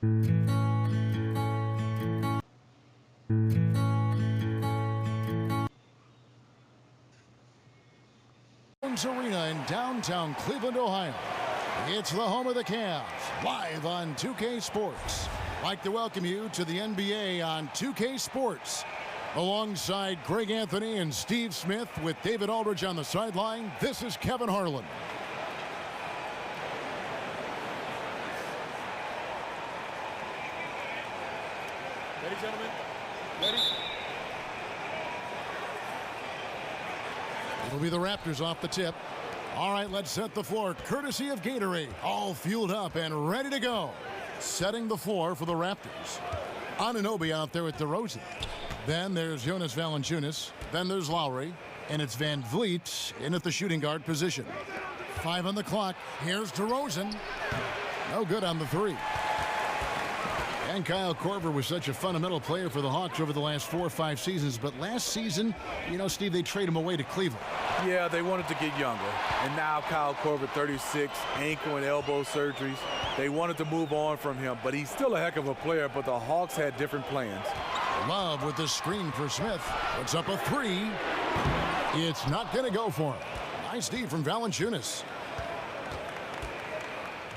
Arena in downtown Cleveland, Ohio. It's the home of the Cavs, live on 2K Sports. I'd like to welcome you to the NBA on 2K Sports. Alongside Greg Anthony and Steve Smith with David Aldridge on the sideline, this is Kevin Harlan. Ready, gentlemen? Ready? It'll be the Raptors off the tip. All right, let's set the floor courtesy of Gatorade. All fueled up and ready to go. Setting the floor for the Raptors. Anunoby out there with DeRozan. Then there's Jonas Valanciunas. Then there's Lowry. And it's Van Vliet in at the shooting guard position. 5 on the clock. Here's DeRozan. No good on the three. And Kyle Korver was such a fundamental player for the Hawks over the last 4 or 5 seasons. But last season, you know, Steve, they traded him away to Cleveland. Yeah, they wanted to get younger. And now Kyle Korver, 36, ankle and elbow surgeries. They wanted to move on from him, but he's still a heck of a player, but the Hawks had different plans. Love with the screen for Smith. Puts up a three. It's not going to go for him. Nice D from Valanciunas.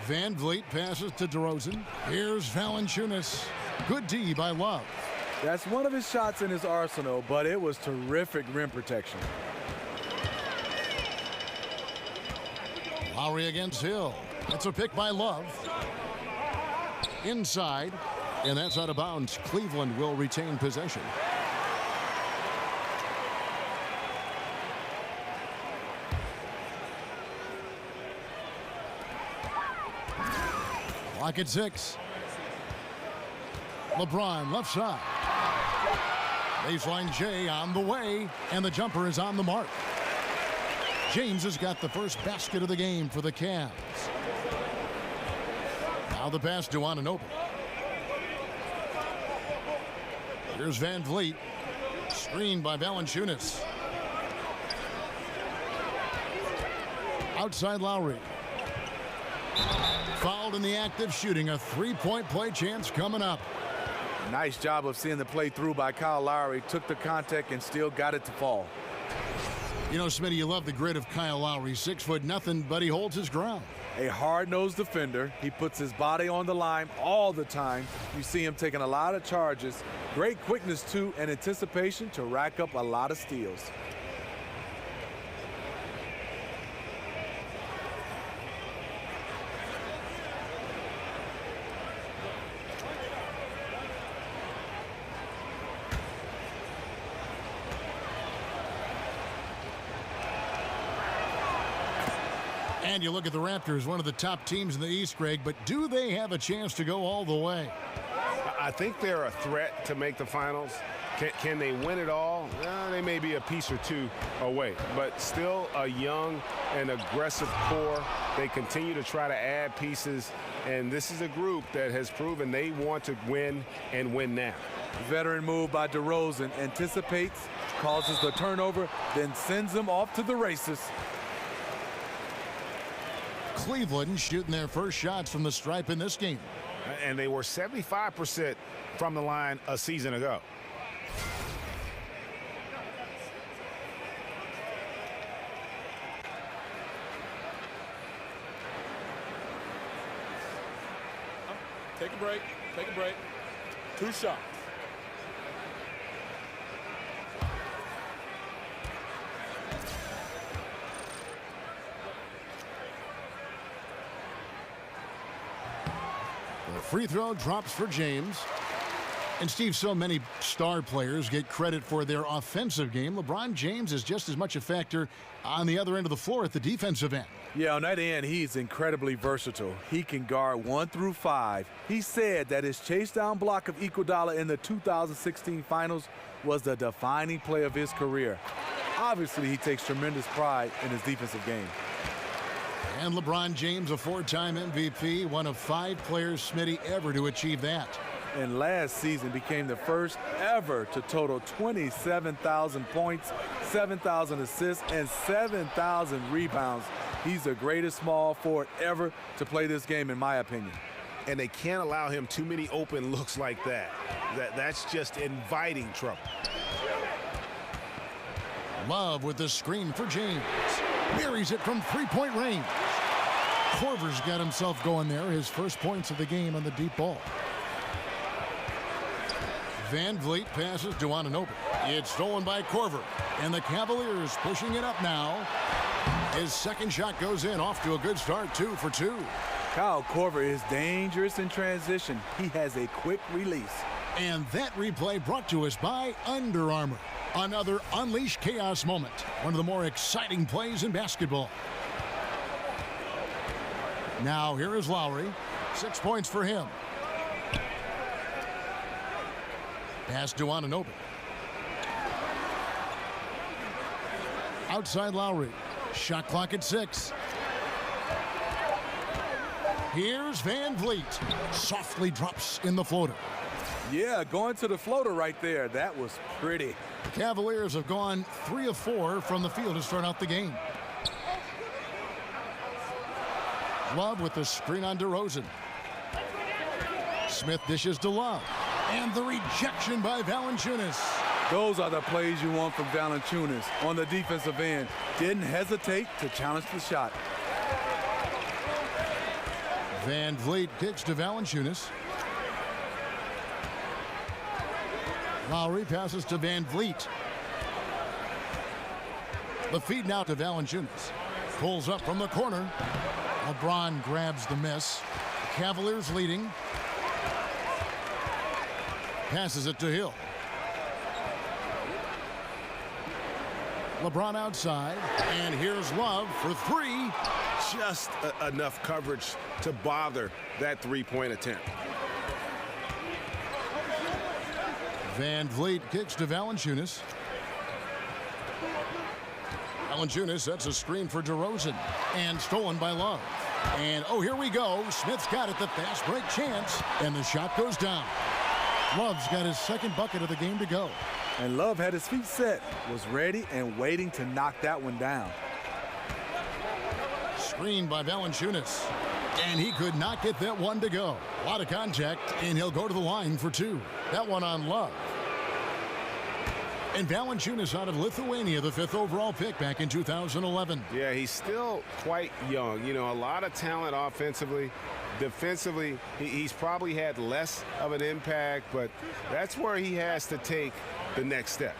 Van Vliet passes to DeRozan. Here's Valanciunas. Good D by Love. That's one of his shots in his arsenal, but it was terrific rim protection. Lowry against Hill. That's a pick by Love. Inside, and that's out of bounds. Cleveland will retain possession. Clock at 6. LeBron left side. Baseline J on the way, and the jumper is on the mark. James has got the first basket of the game for the Cavs. Now the pass to Anunoby. Here's Van Vliet. Screened by Valanciunas. Outside Lowry. Fouled in the act of shooting. A three-point play chance coming up. Nice job of seeing the play through by Kyle Lowry. Took the contact and still got it to fall. You know, Smitty, you love the grit of Kyle Lowry. 6'0", but he holds his ground. A hard-nosed defender. He puts his body on the line all the time. You see him taking a lot of charges. Great quickness, too, and anticipation to rack up a lot of steals. And you look at the Raptors, one of the top teams in the East, Greg, but do they have a chance to go all the way? I think they're a threat to make the finals. Can they win it all? They may be a piece or two away, but still a young and aggressive core. They continue to try to add pieces, and this is a group that has proven they want to win and win now. Veteran move by DeRozan. Anticipates, causes the turnover, then sends them off to the races. Cleveland shooting their first shots from the stripe in this game. And they were 75% from the line a season ago. Take a break. Take a break. 2 shots. Free throw drops for James. And Steve, so many star players get credit for their offensive game. LeBron James is just as much a factor on the other end of the floor at the defensive end. Yeah, on that end, he's incredibly versatile. He can guard 1 through 5. He said that his chase down block of Iguodala in the 2016 finals was the defining play of his career. Obviously, he takes tremendous pride in his defensive game. And LeBron James, a 4-time MVP, one of 5 players, Smitty, ever to achieve that. And last season became the first ever to total 27,000 points, 7,000 assists, and 7,000 rebounds. He's the greatest small forward ever to play this game, in my opinion. and they can't allow him too many open looks like that. That's just inviting trouble. Love with the screen for James. Buries it from three-point range. Korver's got himself going there. His first points of the game on the deep ball. Van Vliet passes to Anunoby. It's stolen by Korver. And the Cavaliers pushing it up now. His second shot goes in, off to a good start, 2 for 2. Kyle Korver is dangerous in transition. He has a quick release. And that replay brought to us by Under Armour. Another Unleash Chaos moment. One of the more exciting plays in basketball. Now here is Lowry. 6 points for him. Pass to Anunoby. Outside Lowry. Shot clock at 6. Here's Van Vliet. Softly drops in the floater. Yeah, going to the floater right there. That was pretty. The Cavaliers have gone 3 of 4 from the field to start out the game. Love with the screen on DeRozan. Smith dishes to Love. And the rejection by Valanciunas. Those are the plays you want from Valanciunas on the defensive end. Didn't hesitate to challenge the shot. Van Vliet kicks to Valanciunas. Lowry passes to Van Vliet. The feed now to Valanciunas. Pulls up from the corner. LeBron grabs the miss. Cavaliers leading. Passes it to Hill. LeBron outside. And here's Love for 3. Just enough coverage to bother that three-point attempt. Van Vliet kicks to Valanciunas. Valanciunas sets a screen for DeRozan. And stolen by Love. And oh, here we go. Smith's got it, the fast break chance. And the shot goes down. Love's got his second bucket of the game to go. And Love had his feet set, was ready and waiting to knock that one down. Screen by Valanciunas. And he could not get that one to go. A lot of contact, and he'll go to the line for 2. That one on Love. And Valanciunas out of Lithuania, the 5th overall pick back in 2011. Yeah, he's still quite young. You know, a lot of talent offensively. Defensively, he's probably had less of an impact, but that's where he has to take the next step.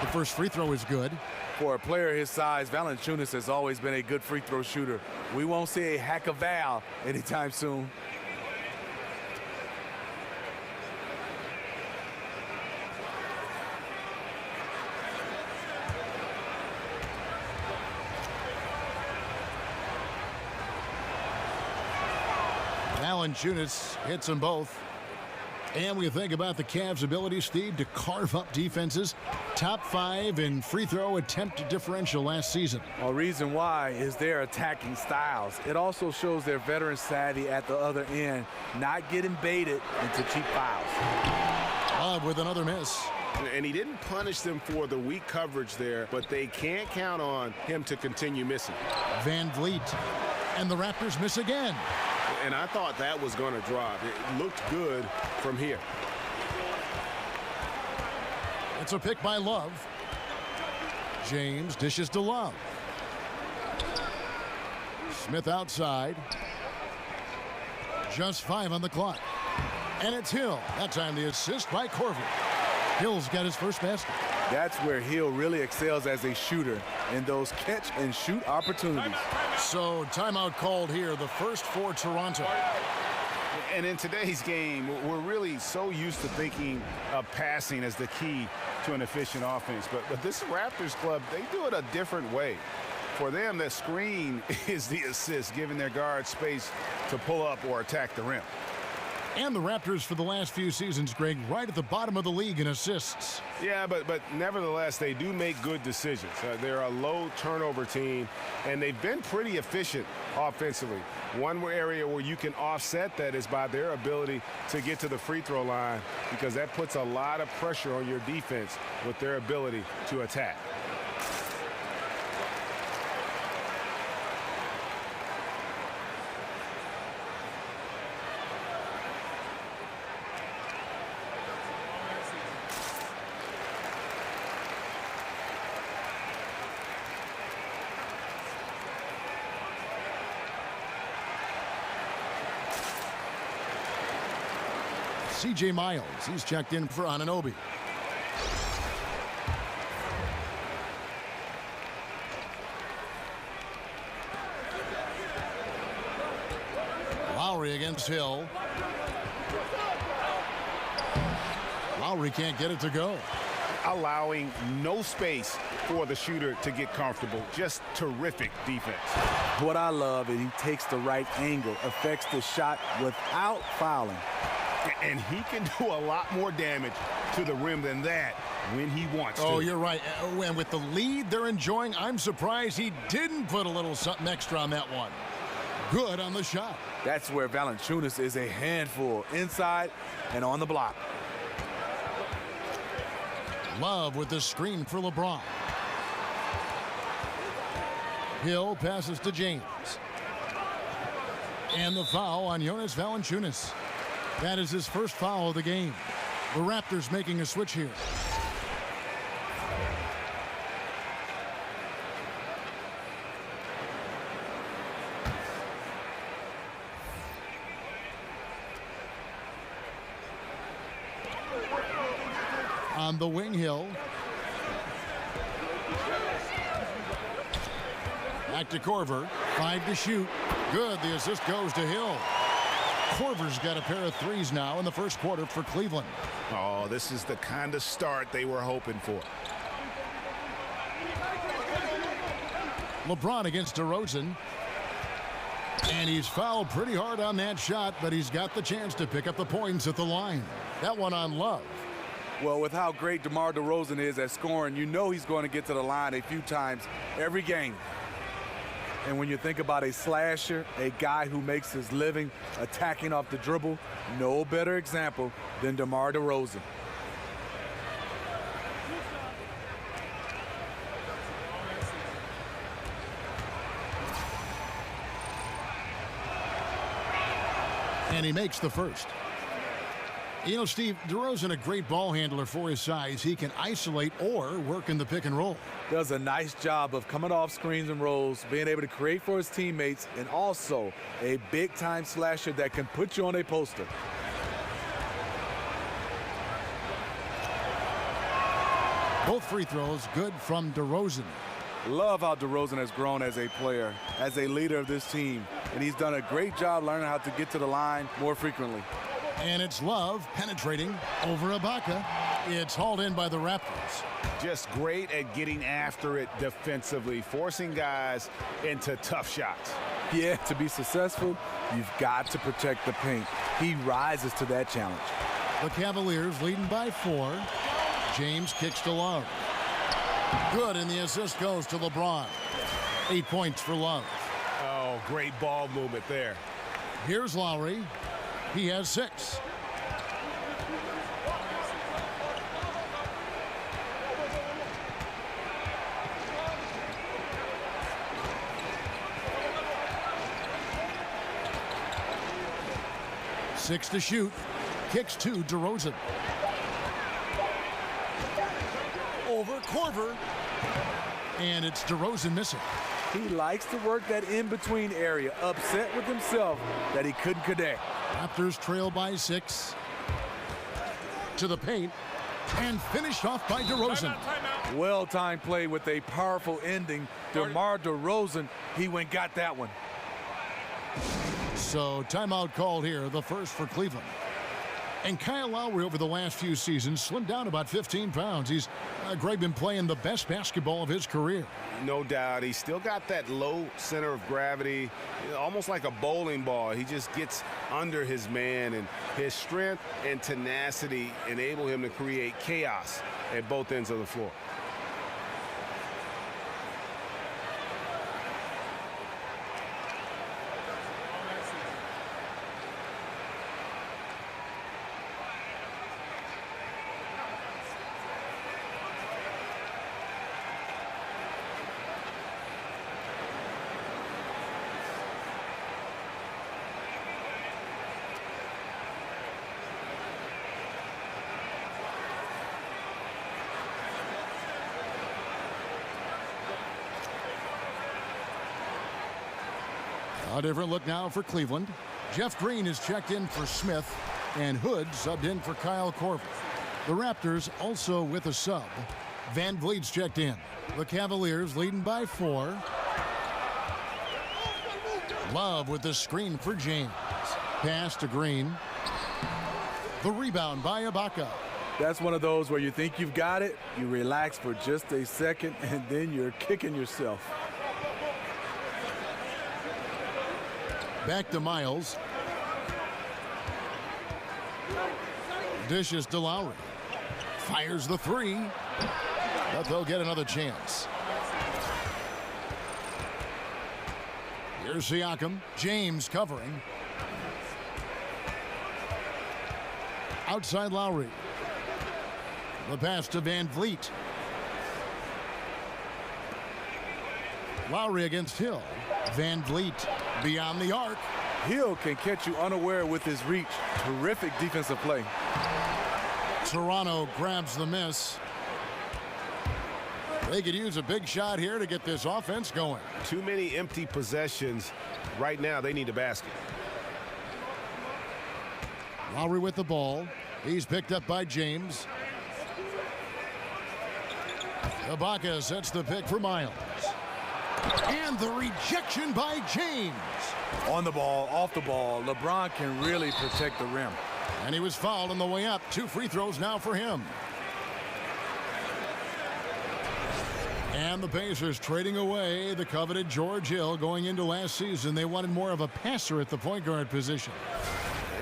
The first free throw is good. For a player his size, Valanciunas has always been a good free throw shooter. We won't see a hack of Val anytime soon. Valanciunas hits them both. And we think about the Cavs' ability, Steve, to carve up defenses. Top 5 in free throw attempt differential last season. A reason why is their attacking styles. It also shows their veteran savvy at the other end, not getting baited into cheap fouls. Love with another miss. And he didn't punish them for the weak coverage there, but they can't count on him to continue missing. Van Vliet. And the Raptors miss again. And I thought that was going to drop. It looked good from here. It's a pick by Love. James dishes to Love. Smith outside. Just 5 on the clock. And it's Hill. That time the assist by Korver. Hill's got his first basket. That's where Hill really excels as a shooter in those catch and shoot opportunities. So timeout called here, the first for Toronto. And in today's game, we're really so used to thinking of passing as the key to an efficient offense. But this Raptors club, they do it a different way. For them, the screen is the assist, giving their guards space to pull up or attack the rim. And the Raptors for the last few seasons, Greg, right at the bottom of the league in assists. Yeah, but nevertheless, they do make good decisions. They're a low turnover team, and they've been pretty efficient offensively. One area where you can offset that is by their ability to get to the free throw line, because that puts a lot of pressure on your defense with their ability to attack. C.J. Miles, he's checked in for Anunoby. Lowry against Hill. Lowry can't get it to go. Allowing no space for the shooter to get comfortable. Just terrific defense. What I love is he takes the right angle, affects the shot without fouling. And he can do a lot more damage to the rim than that when he wants to. Oh, you're right. And with the lead they're enjoying, I'm surprised he didn't put a little something extra on that one. Good on the shot. That's where Valanciunas is a handful, inside and on the block. Love with the screen for LeBron. Hill passes to James. And the foul on Jonas Valanciunas. That is his first foul of the game. The Raptors making a switch here. On the wing, Hill. Back to Korver. 5 to shoot. Good. The assist goes to Hill. Korver's got a pair of threes now in the first quarter for Cleveland. Oh, this is the kind of start they were hoping for. LeBron against DeRozan. And he's fouled pretty hard on that shot, but he's got the chance to pick up the points at the line. That one on Love. Well, with how great DeMar DeRozan is at scoring, you know he's going to get to the line a few times every game. And when you think about a slasher, a guy who makes his living attacking off the dribble, no better example than DeMar DeRozan. And he makes the first. You know, Steve, DeRozan, a great ball handler for his size. He can isolate or work in the pick and roll. Does a nice job of coming off screens and rolls, being able to create for his teammates, and also a big-time slasher that can put you on a poster. Both free throws good from DeRozan. Love how DeRozan has grown as a player, as a leader of this team, and he's done a great job learning how to get to the line more frequently. And it's Love penetrating over Ibaka. It's hauled in by the Raptors. Just great at getting after it defensively, forcing guys into tough shots. Yeah, to be successful, you've got to protect the paint. He rises to that challenge. The Cavaliers leading by 4. James kicks to Love. Good, and the assist goes to LeBron. 8 points for Love. Oh, great ball movement there. Here's Lowry. He has 6. Six to shoot. Kicks to DeRozan. Over Korver. And it's DeRozan missing. He likes to work that in-between area, upset with himself that he couldn't connect. Raptors trail by 6. To the paint. And finished off by DeRozan. Timeout. Well-timed play with a powerful ending. DeMar DeRozan, he went got that one. So timeout called here, the first for Cleveland. And Kyle Lowry over the last few seasons slimmed down about 15 pounds. He's, Greg, been playing the best basketball of his career. No doubt. He's still got that low center of gravity, almost like a bowling ball. He just gets under his man, and his strength and tenacity enable him to create chaos at both ends of the floor. A different look now for Cleveland. Jeff Green is checked in for Smith. And Hood subbed in for Kyle Korver. The Raptors also with a sub. Van Vliet's checked in. The Cavaliers leading by 4. Love with the screen for James. Pass to Green. The rebound by Ibaka. That's one of those where you think you've got it, you relax for just a second, and then you're kicking yourself. Back to Miles. Dishes to Lowry. Fires the 3. But they'll get another chance. Here's Siakam. James covering. Outside Lowry. The pass to Van Vliet. Lowry against Hill. Van Vliet beyond the arc. Hill can catch you unaware with his reach. Terrific defensive play. Toronto grabs the miss. They could use a big shot here to get this offense going. Too many empty possessions. Right now, they need a basket. Lowry with the ball. He's picked up by James. Ibaka sets the pick for Miles. And the rejection by James. On the ball, off the ball, LeBron can really protect the rim. And he was fouled on the way up. 2 free throws now for him. And the Pacers trading away the coveted George Hill. Going into last season, they wanted more of a passer at the point guard position.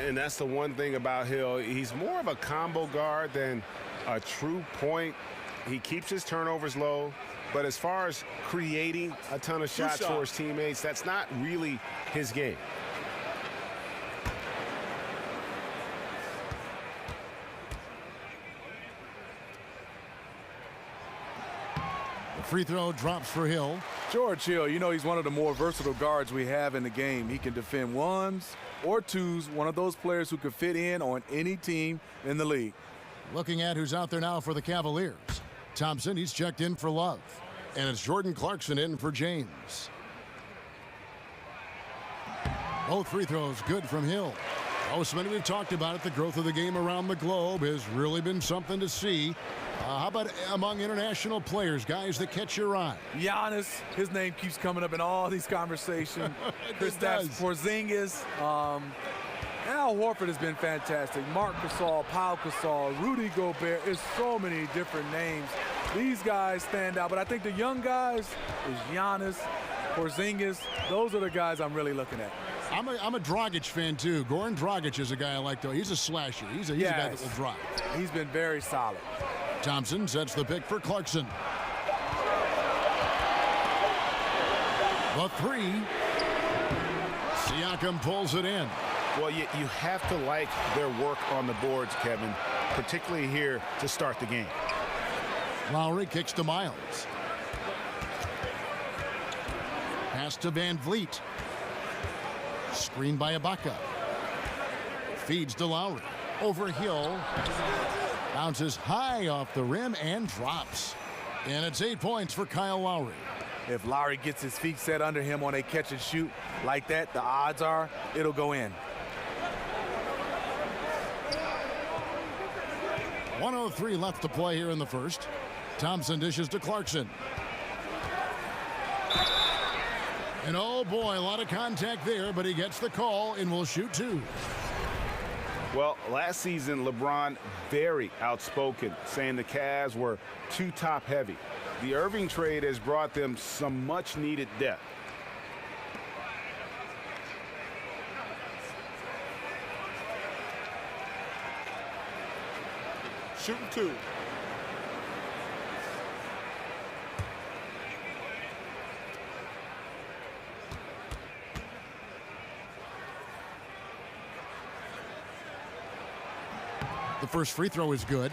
And that's the one thing about Hill. He's more of a combo guard than a true point. He keeps his turnovers low. But as far as creating a ton of shots for his teammates, that's not really his game. The free throw drops for Hill. George Hill, you know, he's one of the more versatile guards we have in the game. He can defend ones or twos, one of those players who could fit in on any team in the league. Looking at who's out there now for the Cavaliers. Thompson, he's checked in for Love. And it's Jordan Clarkson in for James. Both free throws good from Hill. Osman, we've talked about it. The growth of the game around the globe has really been something to see. How about among international players, guys that catch your eye? Giannis, his name keeps coming up in all these conversations. Kristaps Porzingis. Al Horford has been fantastic. Marc Gasol, Pau Gasol, Rudy Gobert. It's so many different names. These guys stand out, but I think the young guys is Giannis, Porzingis. Those are the guys I'm really looking at. I'm a Dragic fan too. Goran Dragic is a guy I like though. He's a slasher. He's a guy that will drive. He's been very solid. Thompson sets the pick for Clarkson. The 3. Siakam pulls it in. Well, you have to like their work on the boards, Kevin, particularly here to start the game. Lowry kicks to Miles. Pass to Van Vliet. Screen by Ibaka. Feeds to Lowry. Over Hill. Bounces high off the rim and drops. And it's 8 points for Kyle Lowry. If Lowry gets his feet set under him on a catch and shoot like that, the odds are it'll go in. 1:03 left to play here in the first. Thompson dishes to Clarkson. And oh boy, a lot of contact there, but he gets the call and will shoot 2. Well, last season, LeBron very outspoken, saying the Cavs were too top heavy. The Irving trade has brought them some much needed depth. Shooting 2. The first free throw is good.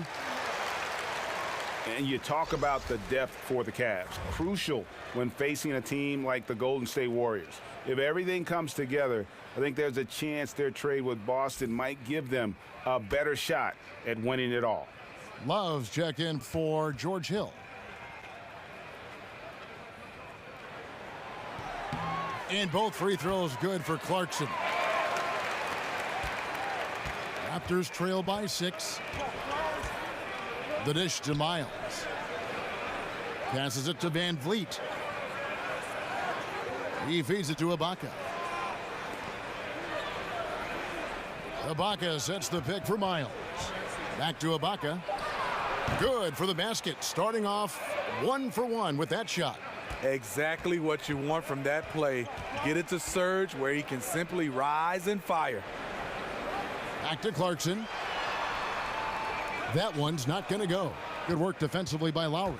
And you talk about the depth for the Cavs. Crucial when facing a team like the Golden State Warriors. If everything comes together, I think there's a chance their trade with Boston might give them a better shot at winning it all. Love's check in for George Hill. And both free throws good for Clarkson. Raptors trail by 6. The dish to Miles. Passes it to Van Vliet. He feeds it to Ibaka. Ibaka sets the pick for Miles. Back to Ibaka. Good for the basket. Starting off 1 for 1 with that shot. Exactly what you want from that play. Get it to Serge where he can simply rise and fire. Back to Clarkson. That one's not going to go. Good work defensively by Lowry.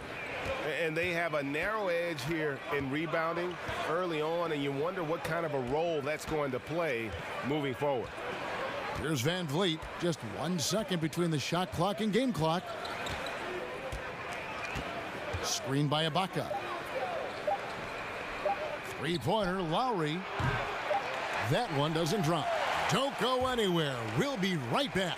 And they have a narrow edge here in rebounding early on, and you wonder what kind of a role that's going to play moving forward. Here's Van Vliet. Just 1 second between the shot clock and game clock. Screen by Ibaka. Three-pointer, Lowry. That one doesn't drop. Don't go anywhere. We'll be right back.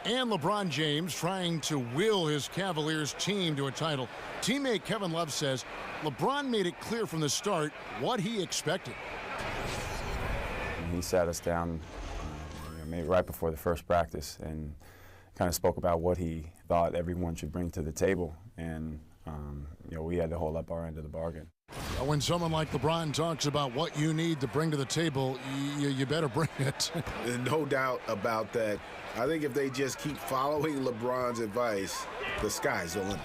And LeBron James trying to will his Cavaliers team to a title. Teammate Kevin Love says LeBron made it clear from the start what he expected. He sat us down maybe right before the first practice and kind of spoke about what he thought everyone should bring to the table. And we had to hold up our end of the bargain. When someone like LeBron talks about what you need to bring to the table, you better bring it. There's no doubt about that. I think if they just keep following LeBron's advice, the sky's the limit.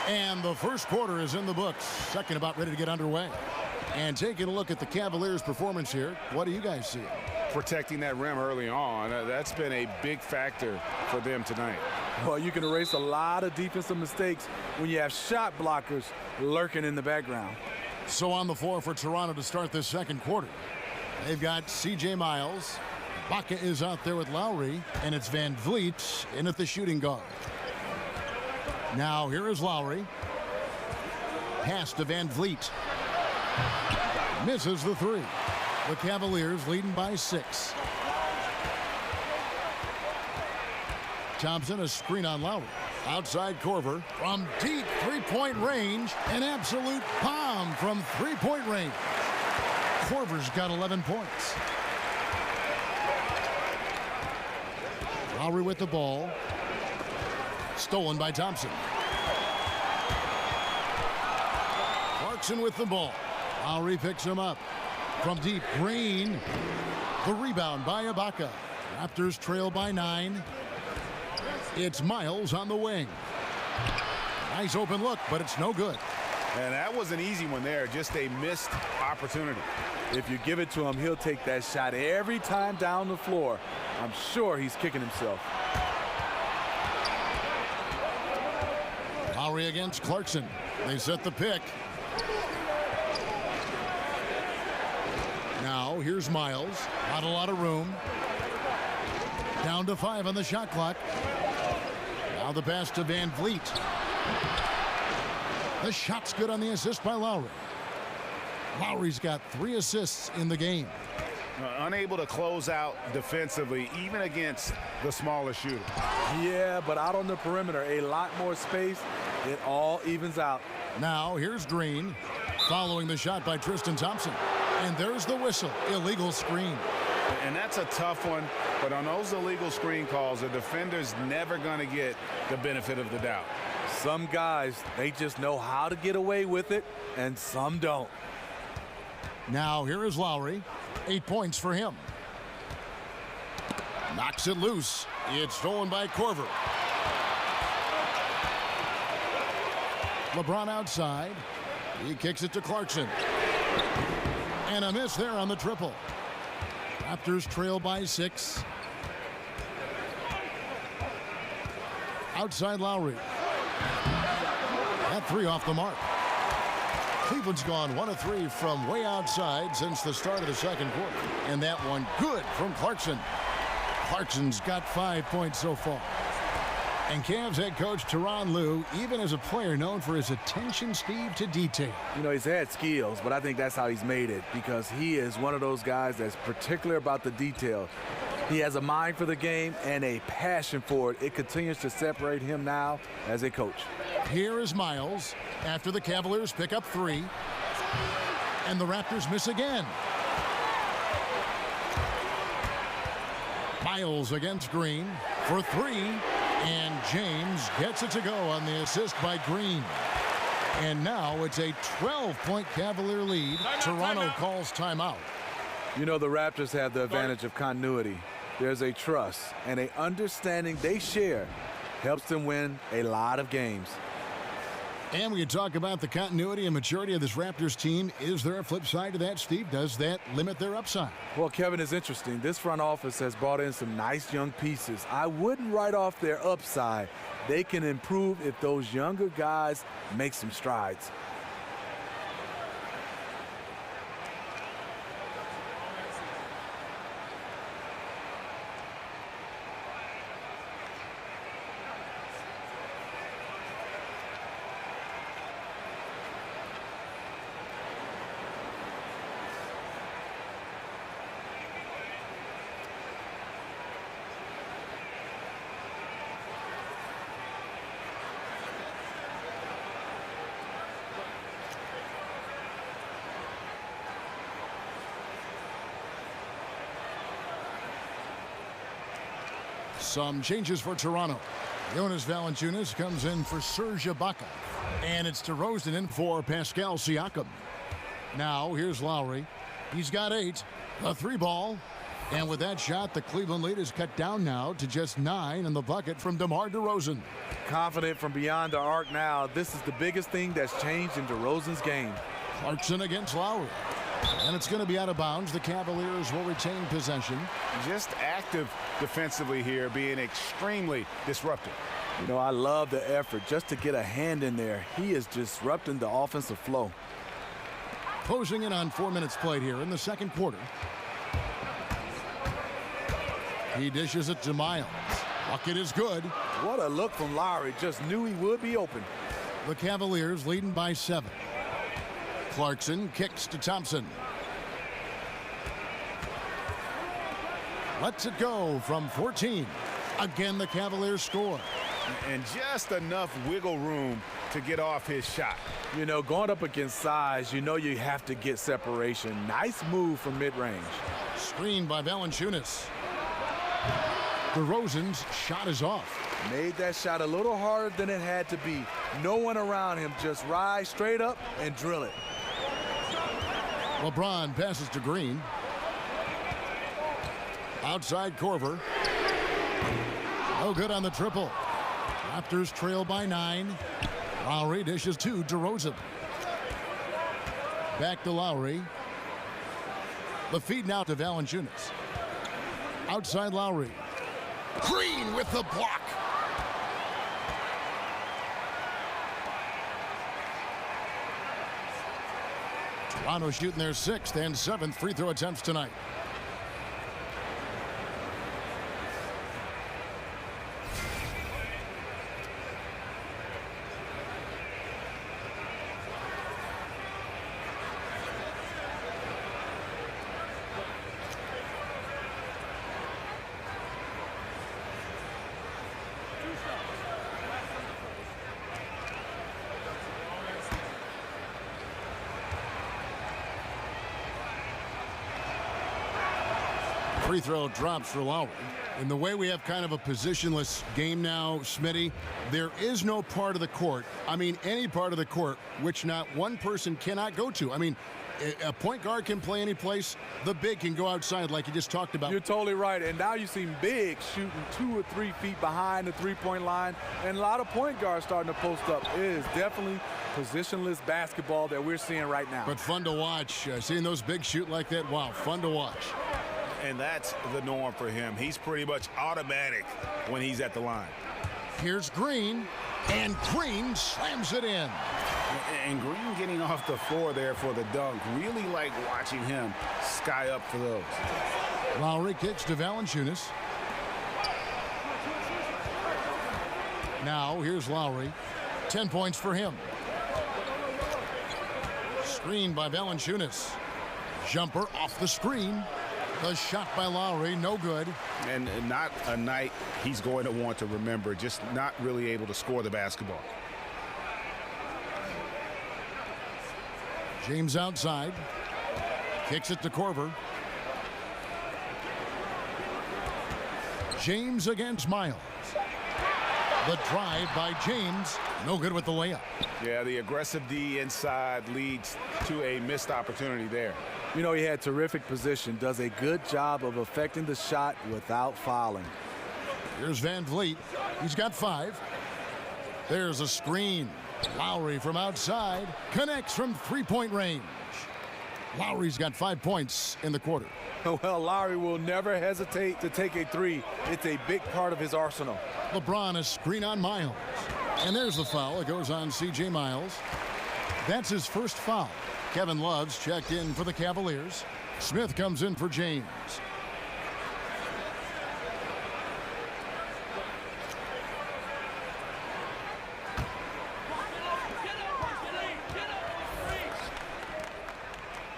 And the first quarter is in the books. Second about ready to get underway. And taking a look at the Cavaliers' performance here, what do you guys see? Protecting that rim early on, that's been a big factor for them tonight. Well, you can erase a lot of defensive mistakes when you have shot blockers lurking in the background. So on the floor for Toronto to start this second quarter, they've got C.J. Miles. Ibaka is out there with Lowry, and it's Van Vliet in at the shooting guard. Now here is Lowry. Pass to Van Vliet. Misses the three. The Cavaliers leading by 6. Thompson, a screen on Lowry. Outside Korver from deep three-point range. An absolute bomb from three-point range. Korver's got 11 points. Lowry with the ball. Stolen by Thompson. Clarkson with the ball. Lowry picks him up. From deep, Green. The rebound by Ibaka. Raptors trail by 9. It's Miles on the wing. Nice open look, but it's no good. And that was an easy one there, just a missed opportunity. If you give it to him, he'll take that shot every time down the floor. I'm sure he's kicking himself. Lowry against Clarkson. They set the pick. Now here's Miles. Not a lot of room. Down to 5 on the shot clock. Now the pass to Van Vliet. The shot's good on the assist by Lowry. Lowry's got 3 assists in the game. Unable to close out defensively, even against the smaller shooter. Yeah, but out on the perimeter, a lot more space. It all evens out. Now here's Green. Following the shot by Tristan Thompson. And there's the whistle. Illegal screen. And that's a tough one, but on those illegal screen calls, the defender's never going to get the benefit of the doubt. Some guys, they just know how to get away with it, and some don't. Now here is Lowry. 8 points for him. Knocks it loose. It's stolen by Korver. LeBron outside. He kicks it to Clarkson. And a miss there on the triple. Raptors trail by 6. Outside Lowry. That 3 off the mark. Cleveland's gone 1 of 3 from way outside since the start of the second quarter. And that one good from Clarkson. Clarkson's got 5 points so far. And Cavs head coach Tyronn Lue, even as a player known for his attention, Steve, to detail. You know, he's had skills, but I think that's how he's made it, because he is one of those guys that's particular about the details. He has a mind for the game and a passion for it. It continues to separate him now as a coach. Here is Miles after the Cavaliers pick up 3. And the Raptors miss again. Miles against Green for 3. And James gets it to go on the assist by Green. And now it's a 12-point Cavalier lead. Toronto calls timeout. You know, the Raptors have the advantage of continuity. There's a trust and an understanding they share helps them win a lot of games. And we can talk about the continuity and maturity of this Raptors team. Is there a flip side to that, Steve? Does that limit their upside? Well, Kevin, it's interesting. This front office has brought in some nice young pieces. I wouldn't write off their upside. They can improve if those younger guys make some strides. Some changes for Toronto. Jonas Valanciunas comes in for Serge Ibaka. And it's DeRozan in for Pascal Siakam. Now here's Lowry. He's got 8. A 3-ball. And with that shot, the Cleveland lead is cut down now to just 9 in the bucket from DeMar DeRozan. Confident from beyond the arc now. This is the biggest thing that's changed in DeRozan's game. Clarkson against Lowry. And it's going to be out of bounds. The Cavaliers will retain possession. Just active defensively here, being extremely disruptive. You know, I love the effort just to get a hand in there. He is disrupting the offensive flow. Closing in on 4 minutes played here in the second quarter. He dishes it to Miles. Bucket is good. What a look from Lowry. Just knew he would be open. The Cavaliers leading by 7. Clarkson kicks to Thompson. Lets it go from 14. Again, the Cavaliers score. And just enough wiggle room to get off his shot. You know, going up against size, you know you have to get separation. Nice move from mid-range. Screened by Valanciunas. DeRozan's shot is off. Made that shot a little harder than it had to be. No one around him. Just rise straight up and drill it. LeBron passes to Green. Outside Korver. No good on the triple. Raptors trail by 9. Lowry dishes to DeRozan. Back to Lowry. The feed now to Valanciunas. Outside Lowry. Green with the block. Toronto shooting their 6th and 7th free throw attempts tonight. Free throw drops for Lowry. In the way we have kind of a positionless game now, Smitty, there is no part of the court, I mean any part of the court, which not one person cannot go to. I mean, a point guard can play any place. The big can go outside like you just talked about. You're totally right. And now you see bigs shooting 2 or 3 feet behind the three-point line. And a lot of point guards starting to post up. It is definitely positionless basketball that we're seeing right now. But fun to watch. Seeing those bigs shoot like that, wow, fun to watch. And that's the norm for him. He's pretty much automatic when he's at the line. Here's Green, and Green slams it in. And Green getting off the floor there for the dunk. Really like watching him sky up for those. Lowry kicks to Valanciunas. Now here's Lowry. 10 points for him. Screen by Valanciunas. Jumper off the screen. The shot by Lowry, no good. And not a night he's going to want to remember, just not really able to score the basketball. James outside. Kicks it to Korver. James against Miles. The drive by James. No good with the layup. Yeah, the aggressive D inside leads to a missed opportunity there. You know, he had terrific position, does a good job of affecting the shot without fouling. Here's Van Vliet. He's got 5. There's a screen. Lowry from outside connects from three-point range. Lowry's got 5 points in the quarter. Well, Lowry will never hesitate to take a three. It's a big part of his arsenal. LeBron a screen on Miles. And there's the foul. It goes on C.J. Miles. That's his first foul. Kevin Love's checked in for the Cavaliers. Smith comes in for James.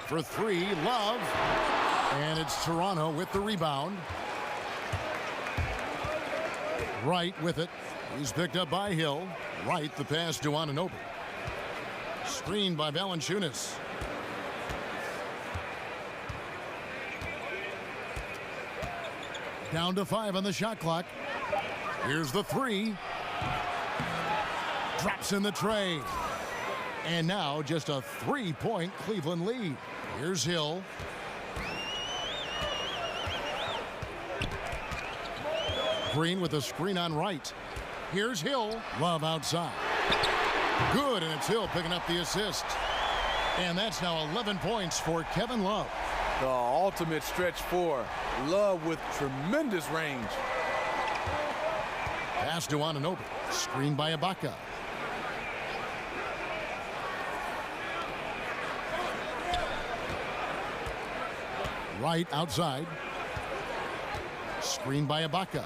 For 3, Love. And it's Toronto with the rebound. Wright with it. He's picked up by Hill. Wright the pass to Anunoby. Screened by Valanciunas. Down to 5 on the shot clock. Here's the 3. Drops in the tray. And now just a 3-point Cleveland lead. Here's Hill. Green with a screen on Wright. Here's Hill. Love outside. Good, and it's Hill picking up the assist. And that's now 11 points for Kevin Love. The ultimate stretch 4. Love with tremendous range. Pass to Anunoby. Screened by Ibaka. Wright outside. Screened by Ibaka.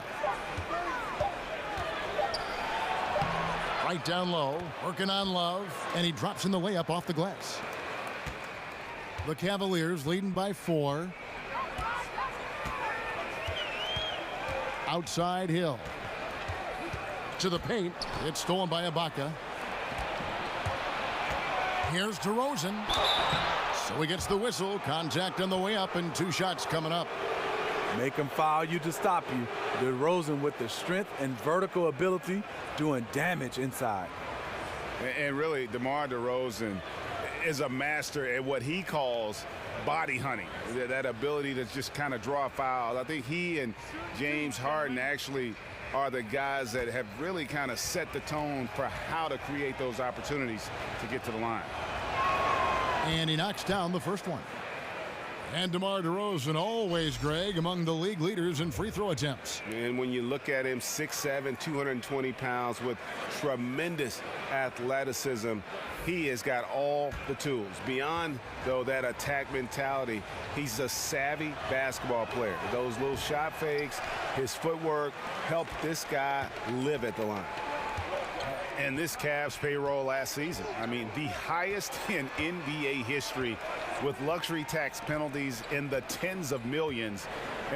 Right down low, working on Love, and he drops in the layup off the glass. The Cavaliers leading by 4. Outside Hill. To the paint. It's stolen by Ibaka. Here's DeRozan. So he gets the whistle. Contact on the way up, and 2 shots coming up. Make him foul you to stop you. DeRozan with the strength and vertical ability doing damage inside. And really, DeMar DeRozan is a master at what he calls body hunting, that ability to just kind of draw fouls. I think he and James Harden actually are the guys that have really kind of set the tone for how to create those opportunities to get to the line. And he knocks down the first one. And DeMar DeRozan, always, Greg, among the league leaders in free throw attempts. And when you look at him, 6'7", 220 pounds with tremendous athleticism, he has got all the tools. Beyond, though, that attack mentality, he's a savvy basketball player. Those little shot fakes, his footwork helped this guy live at the line. And this Cavs payroll last season, I mean, the highest in NBA history, with luxury tax penalties in the tens of millions.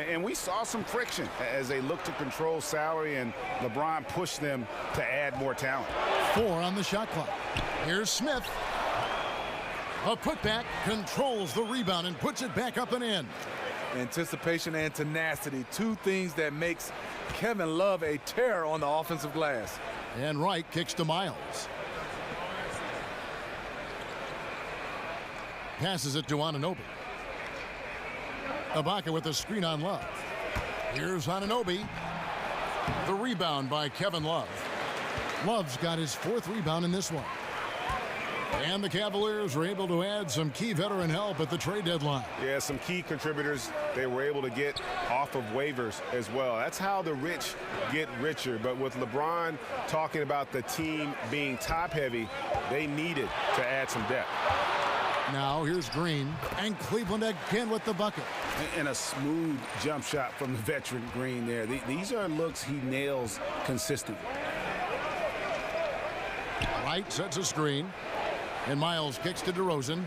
And we saw some friction as they looked to control salary, and LeBron pushed them to add more talent. 4 on the shot clock. Here's Smith. A putback, controls the rebound and puts it back up and in. Anticipation and tenacity, 2 things that makes Kevin Love a terror on the offensive glass. And Wright kicks to Miles. Passes it to Anunoby. Ibaka with a screen on Love. Here's Anunoby. The rebound by Kevin Love. Love's got his 4th rebound in this one. And the Cavaliers were able to add some key veteran help at the trade deadline. Yeah, some key contributors they were able to get off of waivers as well. That's how the rich get richer. But with LeBron talking about the team being top-heavy, they needed to add some depth. Now here's Green, and Cleveland again with the bucket. And a smooth jump shot from the veteran Green there. These are looks he nails consistently. Wright sets a screen. And Miles kicks to DeRozan.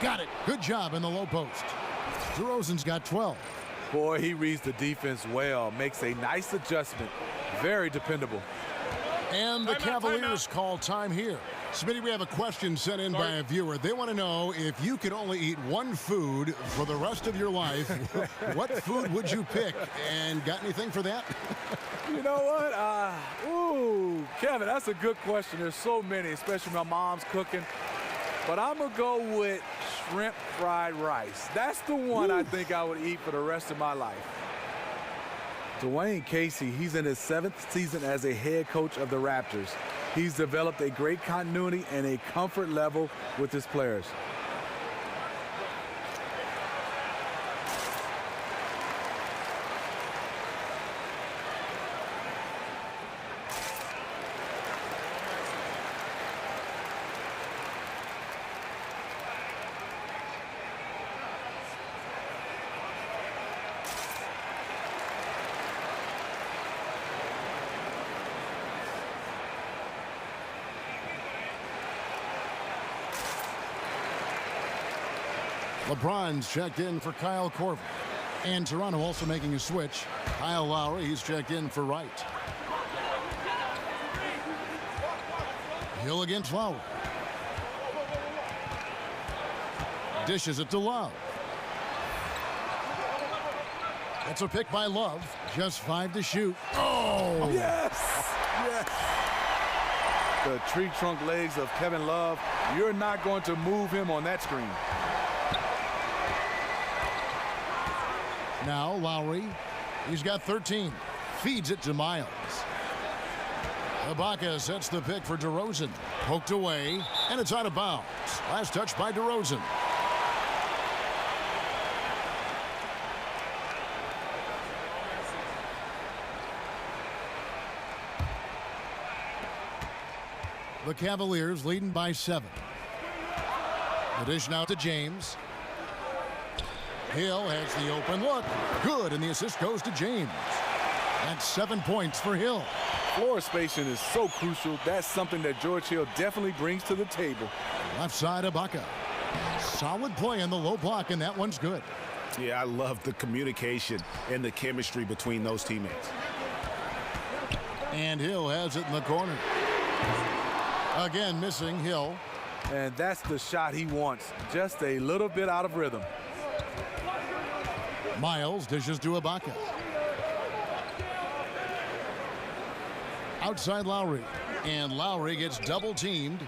Got it. Good job in the low post. DeRozan's got 12. Boy, he reads the defense well. Makes a nice adjustment. Very dependable. And the Cavaliers call time here. Smitty, we have a question sent in by a viewer. They want to know, if you could only eat one food for the rest of your life, what food would you pick? And got anything for that? You know what? Kevin, that's a good question. There's so many, especially my mom's cooking. But I'm going to go with shrimp fried rice. That's the one I think I would eat for the rest of my life. Dwayne Casey, he's in his 7th season as a head coach of the Raptors. He's developed a great continuity and a comfort level with his players. LeBron's checked in for Kyle Korver. And Toronto also making a switch. Kyle Lowry, he's checked in for Wright. Hill against Lowry. Dishes it to Love. That's a pick by Love. Just 5 to shoot. Oh! Yes! Yes! The tree trunk legs of Kevin Love. You're not going to move him on that screen. Now Lowry, he's got 13. Feeds it to Miles. Ibaka sets the pick for DeRozan. Poked away, and it's out of bounds. Last touch by DeRozan. The Cavaliers leading by 7. The dish now to James. Hill has the open look. Good, and the assist goes to James. That's 7 points for Hill. Floor spacing is so crucial. That's something that George Hill definitely brings to the table. Left side, Ibaka. Solid play in the low block, and that one's good. Yeah, I love the communication and the chemistry between those teammates. And Hill has it in the corner. Again, missing Hill. And that's the shot he wants. Just a little bit out of rhythm. Miles dishes to Ibaka. Outside Lowry. And Lowry gets double teamed.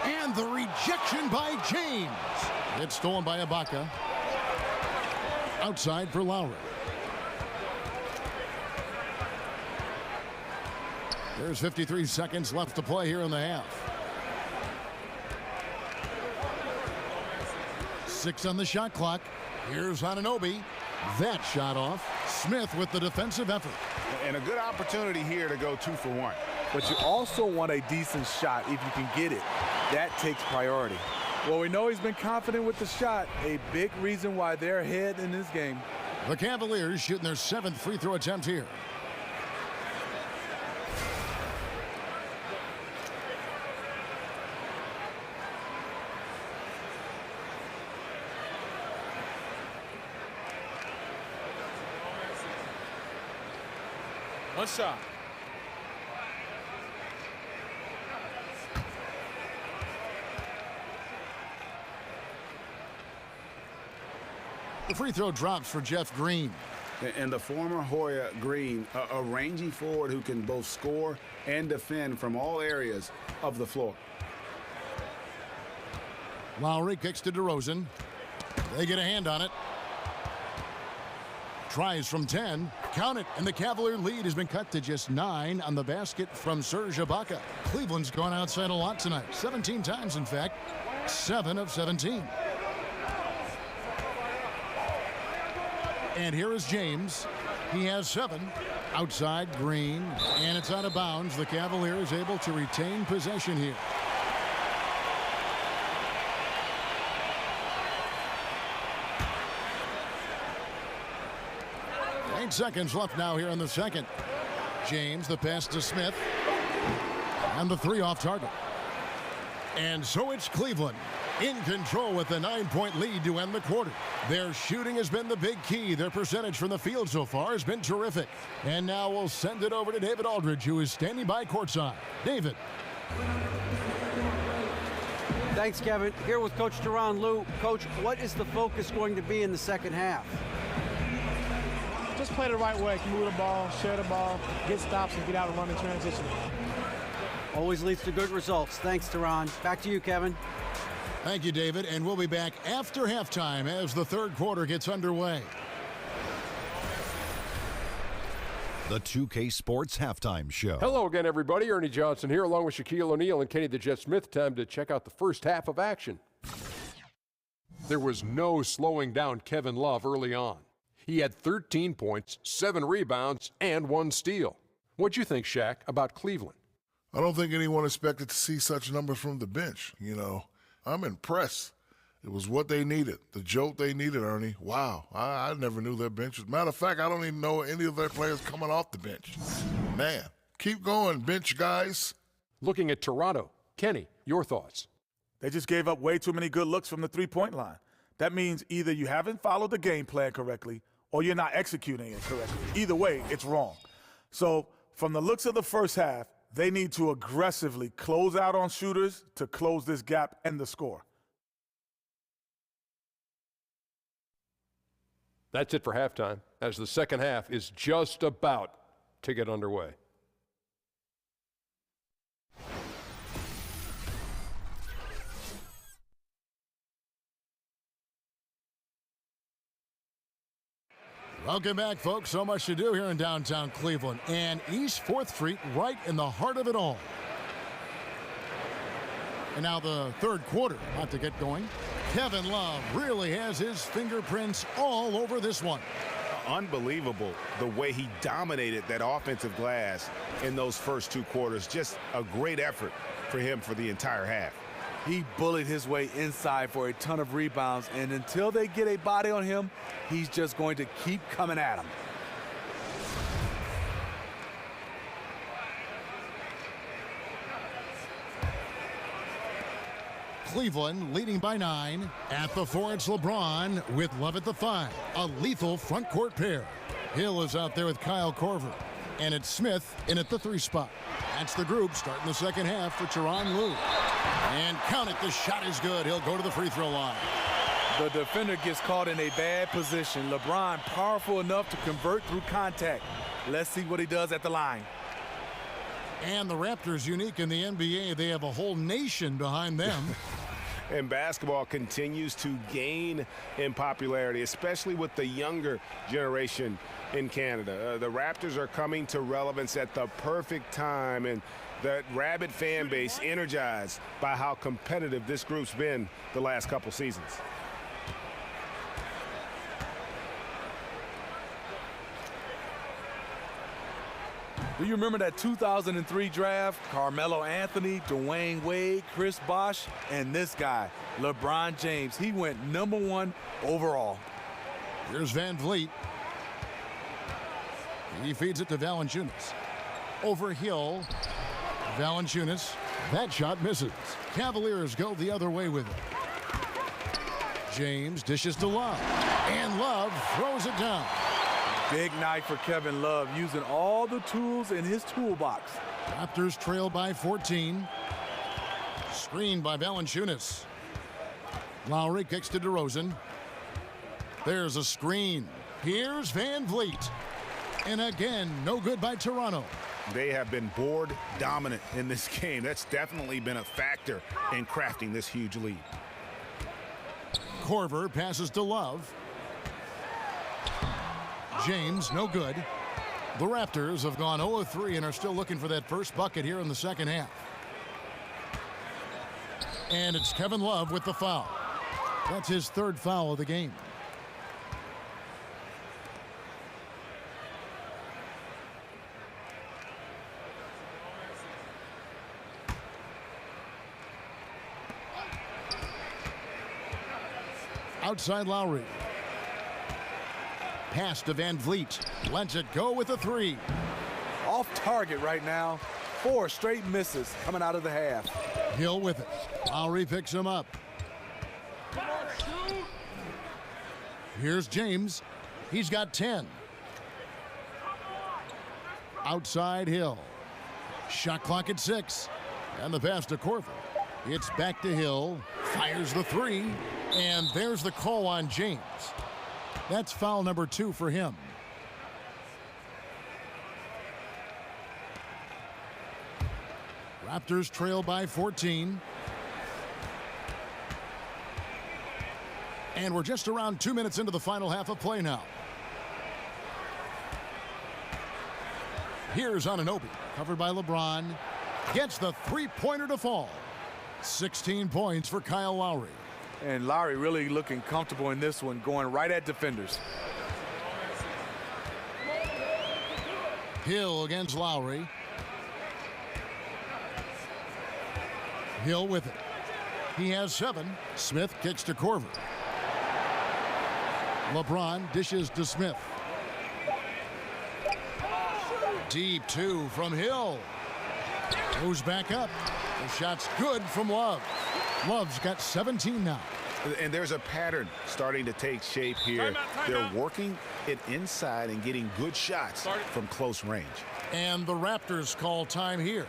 And the rejection by James. It's stolen by Ibaka. Outside for Lowry. There's 53 seconds left to play here in the half. 6 on the shot clock. Here's Anunoby. That shot off. Smith with the defensive effort. And a good opportunity here to go 2 for 1. But you also want a decent shot if you can get it. That takes priority. Well, we know he's been confident with the shot. A big reason why they're ahead in this game. The Cavaliers shooting their 7th free throw attempt here. One shot. The free throw drops for Jeff Green. And the former Hoya Green, a rangy forward who can both score and defend from all areas of the floor. Lowry kicks to DeRozan. They get a hand on it. Tries from 10. Count it. And the Cavalier lead has been cut to just 9 on the basket from Serge Ibaka. Cleveland's gone outside a lot tonight. 17 times, in fact. 7 of 17. And here is James. He has 7. Outside, Green. And it's out of bounds. The Cavaliers able to retain possession here. 8 seconds left now here in the second. James, the pass to Smith. And the three off target. And so it's Cleveland in control with a 9-point lead to end the quarter. Their shooting has been the big key. Their percentage from the field so far has been terrific. And now we'll send it over to David Aldridge, who is standing by courtside. David. Thanks, Kevin. Here with Coach Tyronn Lue. Coach, what is the focus going to be in the second half? Just play the right way. Move the ball, share the ball, get stops, and get out and run in transition. Always leads to good results. Thanks, Tyronn. Back to you, Kevin. Thank you, David. And we'll be back after halftime as the third quarter gets underway. The 2K Sports Halftime Show. Hello again, everybody. Ernie Johnson here, along with Shaquille O'Neal and Kenny the Jet Smith. Time to check out the first half of action. There was no slowing down Kevin Love early on. He had 13 points, 7 rebounds, and 1 steal. What'd you think, Shaq, about Cleveland? I don't think anyone expected to see such numbers from the bench. You know, I'm impressed. It was what they needed, the jolt they needed, Ernie. Wow, I never knew their bench was. Matter of fact, I don't even know any of their players coming off the bench. Man, keep going, bench guys. Looking at Toronto, Kenny, your thoughts? They just gave up way too many good looks from the three-point line. That means either you haven't followed the game plan correctly or you're not executing it correctly. Either way, it's wrong. So from the looks of the first half, they need to aggressively close out on shooters to close this gap and the score. That's it for halftime, as the second half is just about to get underway. Welcome back, folks. So much to do here in downtown Cleveland and East 4th Street, right in the heart of it all. And now the third quarter about to get going. Kevin Love really has his fingerprints all over this one. Unbelievable the way he dominated that offensive glass in those first 2 quarters. Just a great effort for him for the entire half. He bullied his way inside for a ton of rebounds, and until they get a body on him, he's just going to keep coming at him. Cleveland leading by 9. At the 4, it's LeBron with Love at the 5. A lethal front court pair. Hill is out there with Kyle Korver. And it's Smith in at the 3 spot. That's the group starting the second half for Tyronn Lue. And count it, the shot is good. He'll go to the free throw line. The defender gets caught in a bad position. LeBron powerful enough to convert through contact. Let's see what he does at the line. And the Raptors, unique in the NBA, they have a whole nation behind them. And basketball continues to gain in popularity, especially with the younger generation in Canada. The Raptors are coming to relevance at the perfect time, and that rabid fan base energized by how competitive this group's been the last couple seasons. Do you remember that 2003 draft? Carmelo Anthony, Dwayne Wade, Chris Bosh, and this guy, LeBron James. He went #1 overall. Here's Van Vliet. He feeds it to Valanciunas. Over Hill. Valanciunas. That shot misses. Cavaliers go the other way with it. James dishes to Love. And Love throws it down. Big night for Kevin Love, using all the tools in his toolbox. Raptors trail by 14. Screened by Valanciunas. Lowry kicks to DeRozan. There's a screen. Here's Van Vliet. And again, no good by Toronto. They have been board dominant in this game. That's definitely been a factor in crafting this huge lead. Korver passes to Love. James, no good. The Raptors have gone 0 of 3 and are still looking for that first bucket here in the second half. And it's Kevin Love with the foul. That's his 3rd foul of the game. Outside Lowry. Pass to Van Vliet. Lets it go with a 3. Off target right now. 4 straight misses coming out of the half. Hill with it. Lowry picks him up. Here's James. He's got 10. Outside Hill. Shot clock at 6. And the pass to Korver. It's back to Hill. Fires the 3. And there's the call on James. That's foul number 2 for him. Raptors trail by 14. And we're just around 2 minutes into the final half of play now. Here's Anunoby, covered by LeBron. Gets the three-pointer to fall. 16 points for Kyle Lowry. And Lowry really looking comfortable in this one, going right at defenders. Hill against Lowry. Hill with it. He has 7. Smith kicks to Korver. LeBron dishes to Smith. Deep 2 from Hill. Goes back up. The shot's good from Love. Love's got 17 now. And there's a pattern starting to take shape here. They're working it inside and getting good shots from close range. And the Raptors call time here.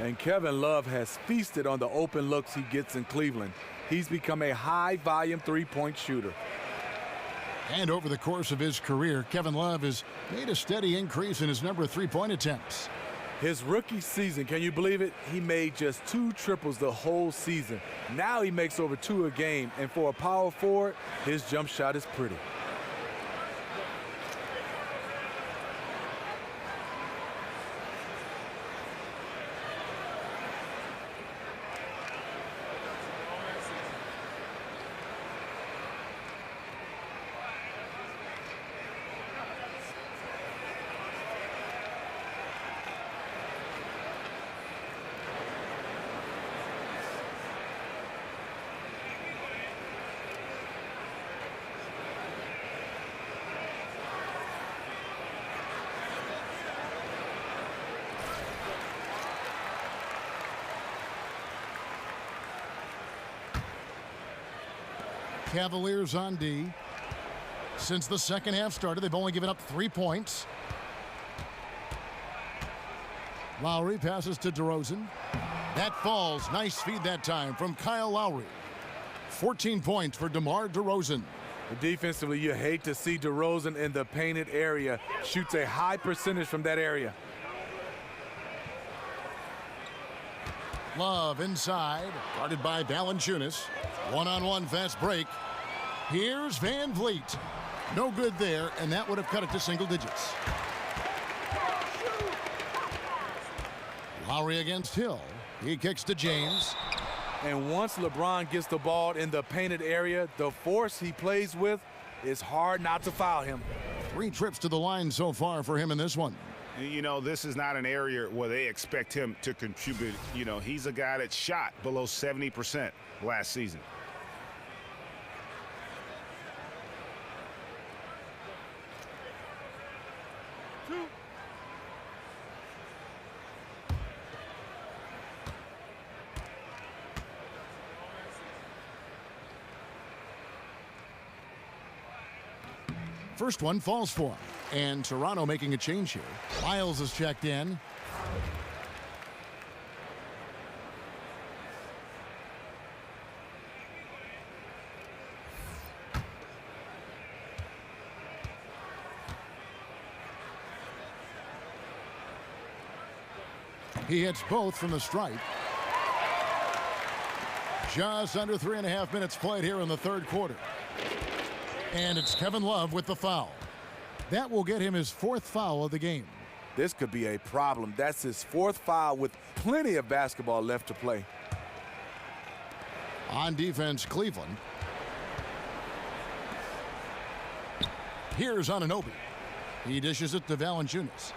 And Kevin Love has feasted on the open looks he gets in Cleveland. He's become a high-volume three-point shooter. And over the course of his career, Kevin Love has made a steady increase in his number of three-point attempts. His rookie season, can you believe it? He made just 2 triples the whole season. Now he makes over 2 a game, and for a power forward, his jump shot is pretty. Cavaliers on D. Since the second half started, they've only given up 3 points. Lowry passes to DeRozan. That falls. Nice feed that time from Kyle Lowry. 14 points for DeMar DeRozan. Defensively, you hate to see DeRozan in the painted area. Shoots a high percentage from that area. Love inside, guarded by Valanciunas. One-on-one fast break. Here's Van Vliet. No good there, and that would have cut it to single digits. Lowry against Hill. He kicks to James. And once LeBron gets the ball in the painted area, the force he plays with, it's hard not to foul him. 3 trips to the line so far for him in this one. You know, this is not an area where they expect him to contribute. You know, he's a guy that shot below 70% last season. First one falls for him. And Toronto making a change here. Miles is checked in. He hits both from the stripe. Just under 3.5 minutes played here in the third quarter. And it's Kevin Love with the foul. That will get him his 4th foul of the game. This could be a problem. That's his 4th foul with plenty of basketball left to play. On defense, Cleveland. Here's Anunoby. He dishes it to Valanciunas.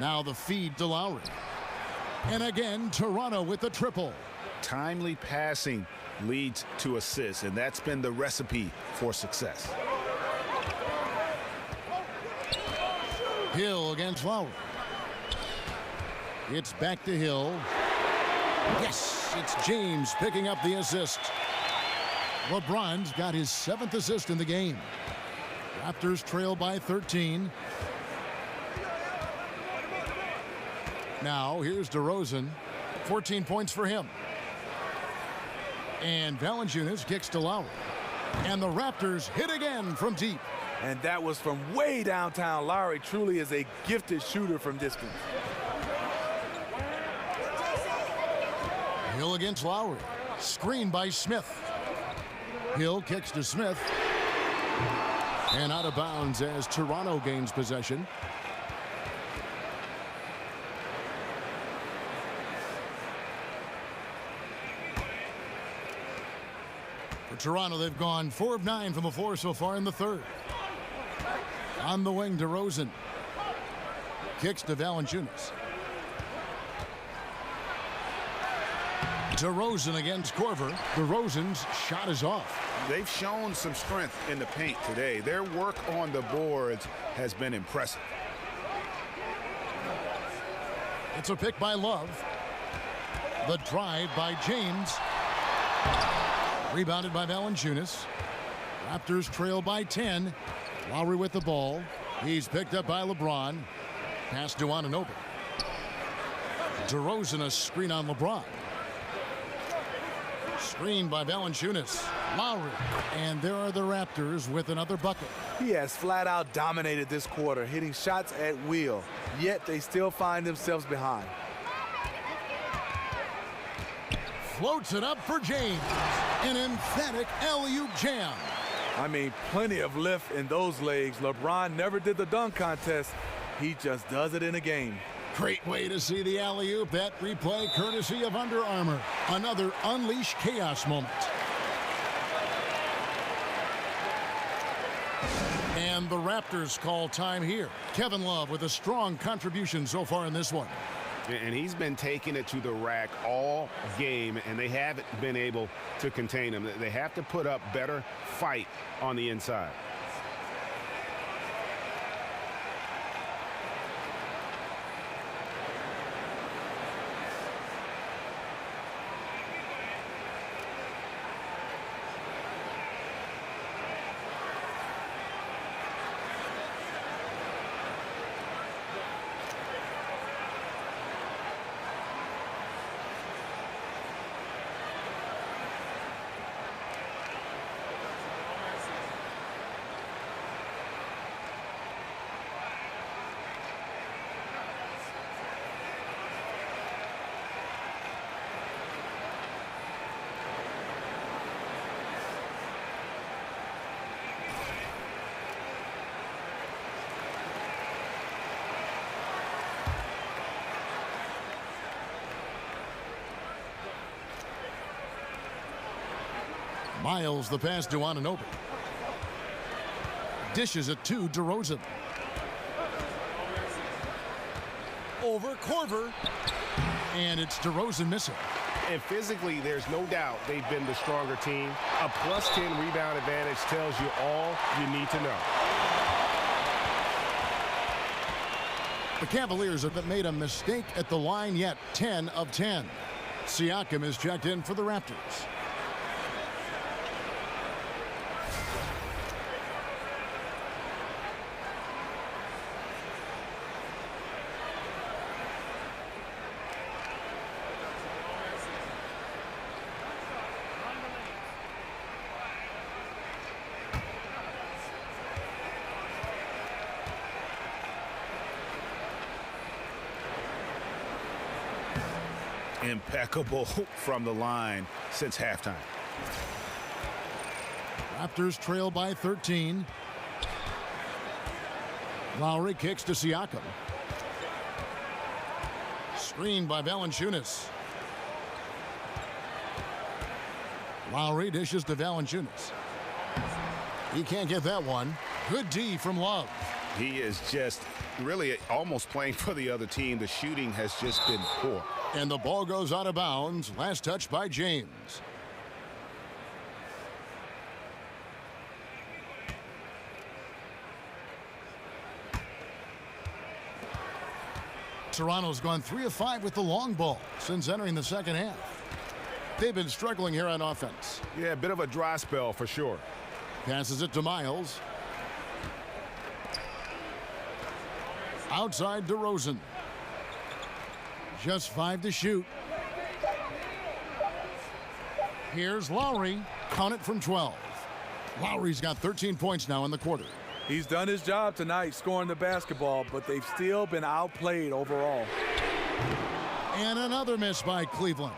Now the feed to Lowry. And again, Toronto with the triple. Timely passing leads to assists, and that's been the recipe for success. Hill against Lowry. It's back to Hill. Yes, it's James picking up the assist. LeBron's got his 7th assist in the game. Raptors trail by 13. Now here's DeRozan. 14 points for him. And Valanciunas kicks to Lowry. And the Raptors hit again from deep. And that was from way downtown. Lowry truly is a gifted shooter from distance. Hill against Lowry. Screen by Smith. Hill kicks to Smith. And out of bounds as Toronto gains possession. For Toronto, they've gone 4 of 9 from the floor so far in the third. On the wing, DeRozan. Kicks to Valanciunas. DeRozan against Korver. DeRozan's shot is off. They've shown some strength in the paint today. Their work on the boards has been impressive. It's a pick by Love. The drive by James. Rebounded by Valanciunas. Raptors trail by 10. Lowry with the ball. He's picked up by LeBron. Pass to Anunoby. DeRozan a screen on LeBron. Screen by Valanciunas. Lowry. And there are the Raptors with another bucket. He has flat out dominated this quarter, hitting shots at will, yet they still find themselves behind. Floats it up for James. An emphatic alley-oop jam. I mean, plenty of lift in those legs. LeBron never did the dunk contest. He just does it in a game. Great way to see the alley-oop. That replay courtesy of Under Armour. Another unleash chaos moment. And the Raptors call time here. Kevin Love with a strong contribution so far in this one. And he's been taking it to the rack all game, and they haven't been able to contain him. They have to put up better fight on the inside. Miles the pass to Anunoby. Dishes it to DeRozan. Over Korver. And it's DeRozan missing. And physically, there's no doubt they've been the stronger team. A +10 rebound advantage tells you all you need to know. The Cavaliers have made a mistake at the line yet. 10 of 10. Siakam is checked in for the Raptors. Impeccable from the line since halftime. Raptors trail by 13. Lowry kicks to Siakam. Screened by Valanciunas. Lowry dishes to Valanciunas. He can't get that one. Good D from Love. He is just really almost playing for the other team. The shooting has just been poor. And the ball goes out of bounds. Last touch by James. Toronto's gone 3 of 5 with the long ball since entering the second half. They've been struggling here on offense. Yeah, a bit of a dry spell for sure. Passes it to Miles. Outside DeRozan. Just 5 to shoot. Here's Lowry. Count it from 12. Lowry's got 13 points now in the quarter. He's done his job tonight scoring the basketball, but they've still been outplayed overall. And another miss by Cleveland.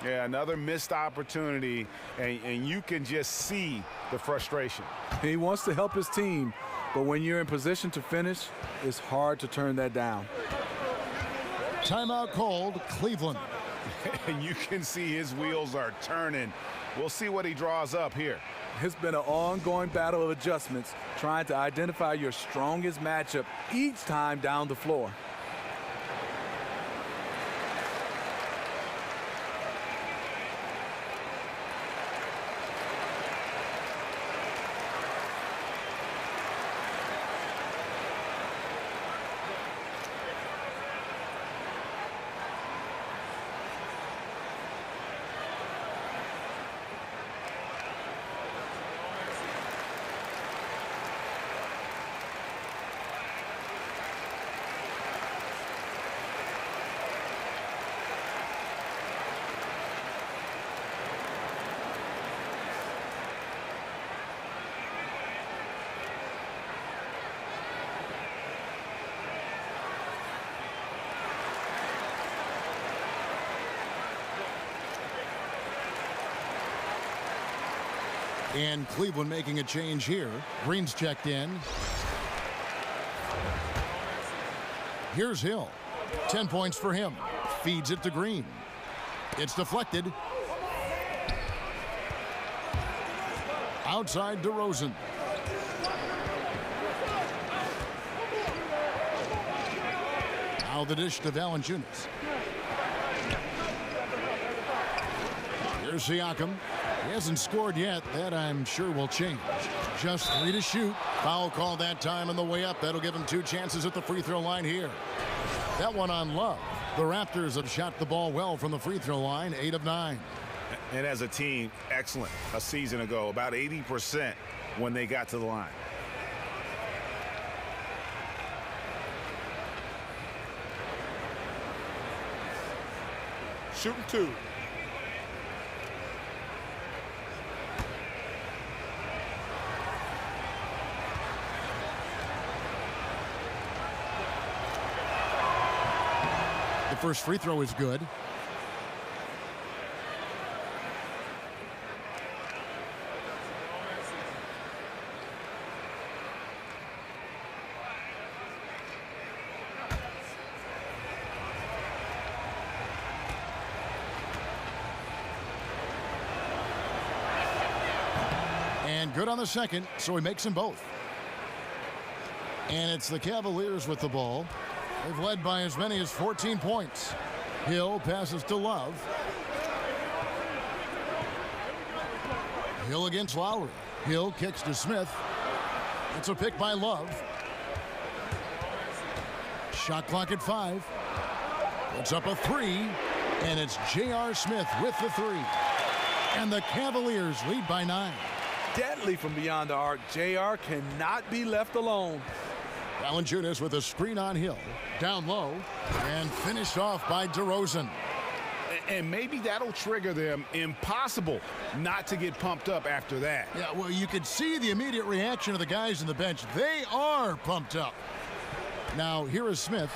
Yeah, another missed opportunity, and you can just see the frustration. He wants to help his team, but when you're in position to finish, it's hard to turn that down. Timeout called, Cleveland. And you can see his wheels are turning. We'll see what he draws up here. It's been an ongoing battle of adjustments, trying to identify your strongest matchup each time down the floor. And Cleveland making a change here. Green's checked in. Here's Hill. 10 points for him. Feeds it to Green. It's deflected. Outside DeRozan. Now the dish to Valanciunas. Here's Siakam. He hasn't scored yet. That, I'm sure, will change. Just 3 to shoot. Foul call that time on the way up. That'll give him 2 chances at the free throw line here. That one on Love. The Raptors have shot the ball well from the free throw line, 8 of 9. And as a team, excellent. A season ago, about 80% when they got to the line. Shooting 2. The first free throw is good. And good on the second, so he makes them both. And it's the Cavaliers with the ball. They've led by as many as 14 points. Hill passes to Love. Hill against Lowry. Hill kicks to Smith. It's a pick by Love. Shot clock at 5. Puts up a 3. And it's J.R. Smith with the 3. And the Cavaliers lead by 9. Deadly from beyond the arc. JR cannot be left alone. Valanciunas with a screen on Hill. Down low. And finished off by DeRozan. And maybe that'll trigger them. Impossible not to get pumped up after that. Yeah, well, you could see the immediate reaction of the guys on the bench. They are pumped up. Now, here is Smith.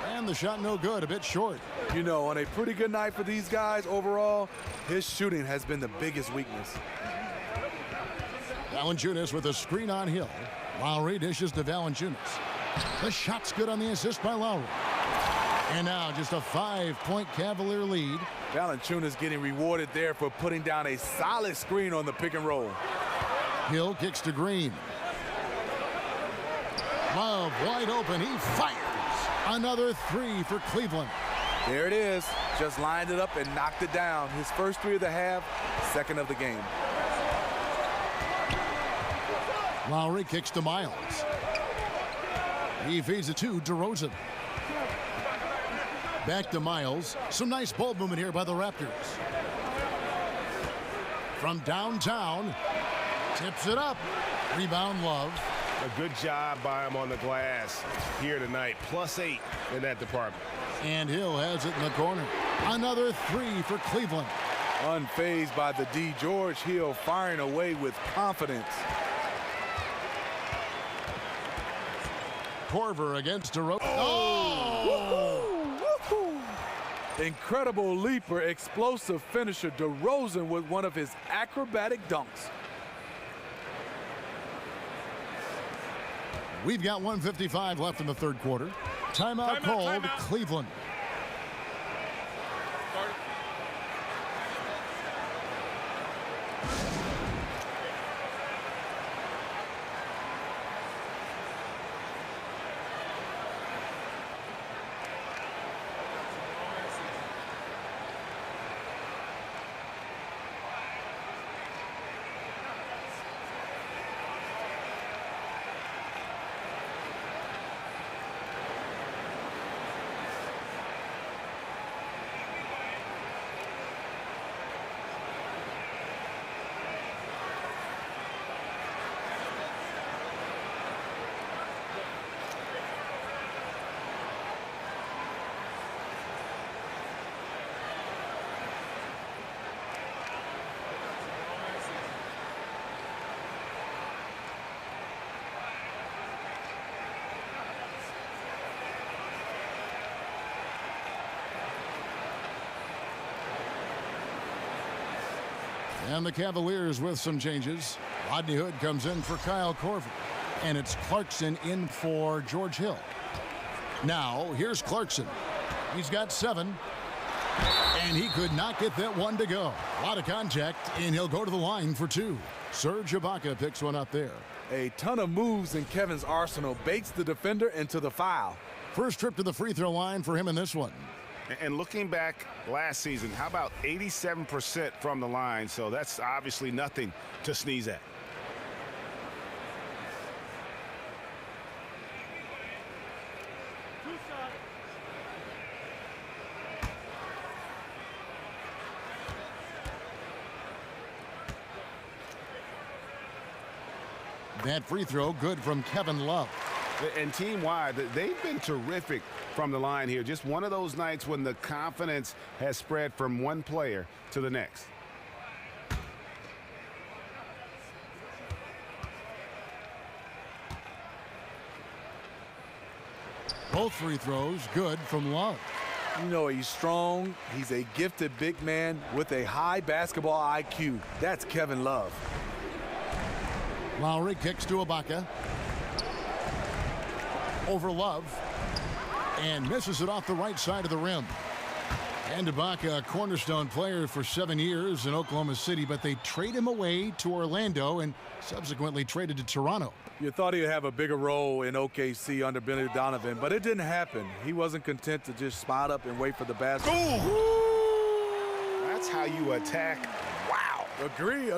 And the shot no good, a bit short. You know, on a pretty good night for these guys overall, his shooting has been the biggest weakness. Valanciunas with a screen on Hill. Lowry dishes to Valanciunas. The shot's good on the assist by Lowry. And now just a 5-point Cavalier lead. Valanciunas getting rewarded there for putting down a solid screen on the pick and roll. Hill kicks to Green. Love wide open. He fires. Another 3 for Cleveland. There it is. Just lined it up and knocked it down. His first 3 of the half, second of the game. Lowry kicks to Miles. He feeds it to DeRozan. Back to Miles. Some nice ball movement here by the Raptors. From downtown, tips it up. Rebound, Love. A good job by him on the glass here tonight. +8 in that department. And Hill has it in the corner. Another three for Cleveland. Unfazed by the D. George Hill firing away with confidence. Korver against DeRozan. Incredible leaper, explosive finisher, DeRozan with one of his acrobatic dunks. We've got 1:55 left in the third quarter. Timeout called, Cleveland. And the Cavaliers with some changes. Rodney Hood comes in for Kyle Korver. And it's Clarkson in for George Hill. Now, here's Clarkson. He's got 7. And he could not get that one to go. A lot of contact, and he'll go to the line for 2. Serge Ibaka picks one up there. A ton of moves in Kevin's arsenal baits the defender into the foul. First trip to the free throw line for him in this one. And looking back last season, how about 87% from the line? So that's obviously nothing to sneeze at. That free throw good from Kevin Love. And team-wide, they've been terrific from the line here. Just one of those nights when the confidence has spread from one player to the next. Both free throws good from Love. You know, he's strong. He's a gifted big man with a high basketball IQ. That's Kevin Love. Lowry kicks to Ibaka. Over Love. And misses it off the right side of the rim. And Ibaka, a cornerstone player for 7 years in Oklahoma City, but they trade him away to Orlando and subsequently traded to Toronto. You thought he'd have a bigger role in OKC under Billy Donovan, but it didn't happen. He wasn't content to just spot up and wait for the basket. Ooh. That's how you attack. Wow. Agree.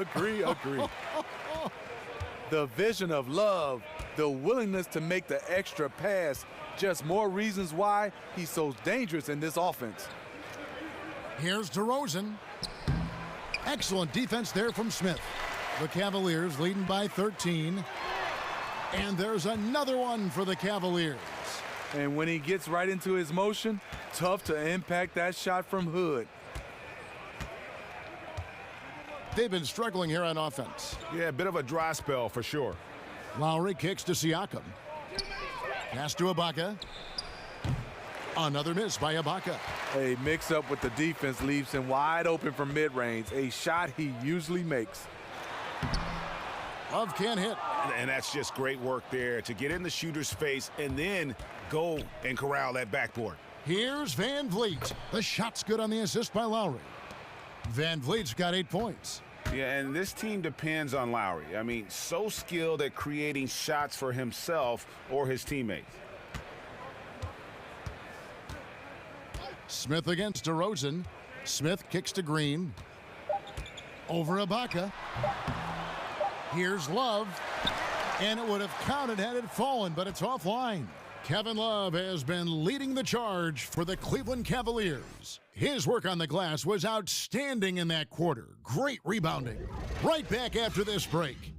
The vision of Love, the willingness to make the extra pass, just more reasons why he's so dangerous in this offense. Here's DeRozan. Excellent defense there from Smith. The Cavaliers leading by 13. And there's another one for the Cavaliers. And when he gets right into his motion, tough to impact that shot from Hood. They've been struggling here on offense. Yeah, a bit of a dry spell for sure. Lowry kicks to Siakam. Pass to Ibaka. Another miss by Ibaka. A mix-up with the defense leaves him wide open from mid-range, a shot he usually makes. Love can't hit. And that's just great work there to get in the shooter's face and then go and corral that backboard. Here's Van Vliet. The shot's good on the assist by Lowry. Van Vliet's got 8 points. Yeah, and this team depends on Lowry. I mean, so skilled at creating shots for himself or his teammates. Smith against DeRozan. Smith kicks to Green. Over Ibaka. Here's Love. And it would have counted had it fallen, but it's offline. Kevin Love has been leading the charge for the Cleveland Cavaliers. His work on the glass was outstanding in that quarter. Great rebounding. Right back after this break.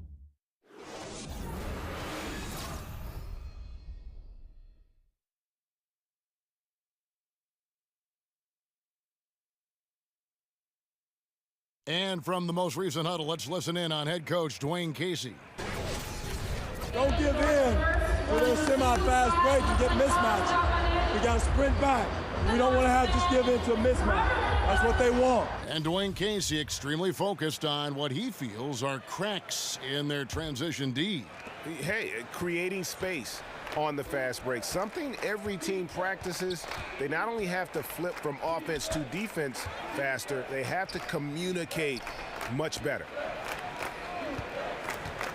And from the most recent huddle, let's listen in on head coach Dwayne Casey. Don't give in to their semi-fast break and get mismatched. We got to sprint back. We don't want to have just give in to a mismatch. That's what they want. And Dwayne Casey extremely focused on what he feels are cracks in their transition D. Hey, creating space on the fast break. Something every team practices. They not only have to flip from offense to defense faster, they have to communicate much better.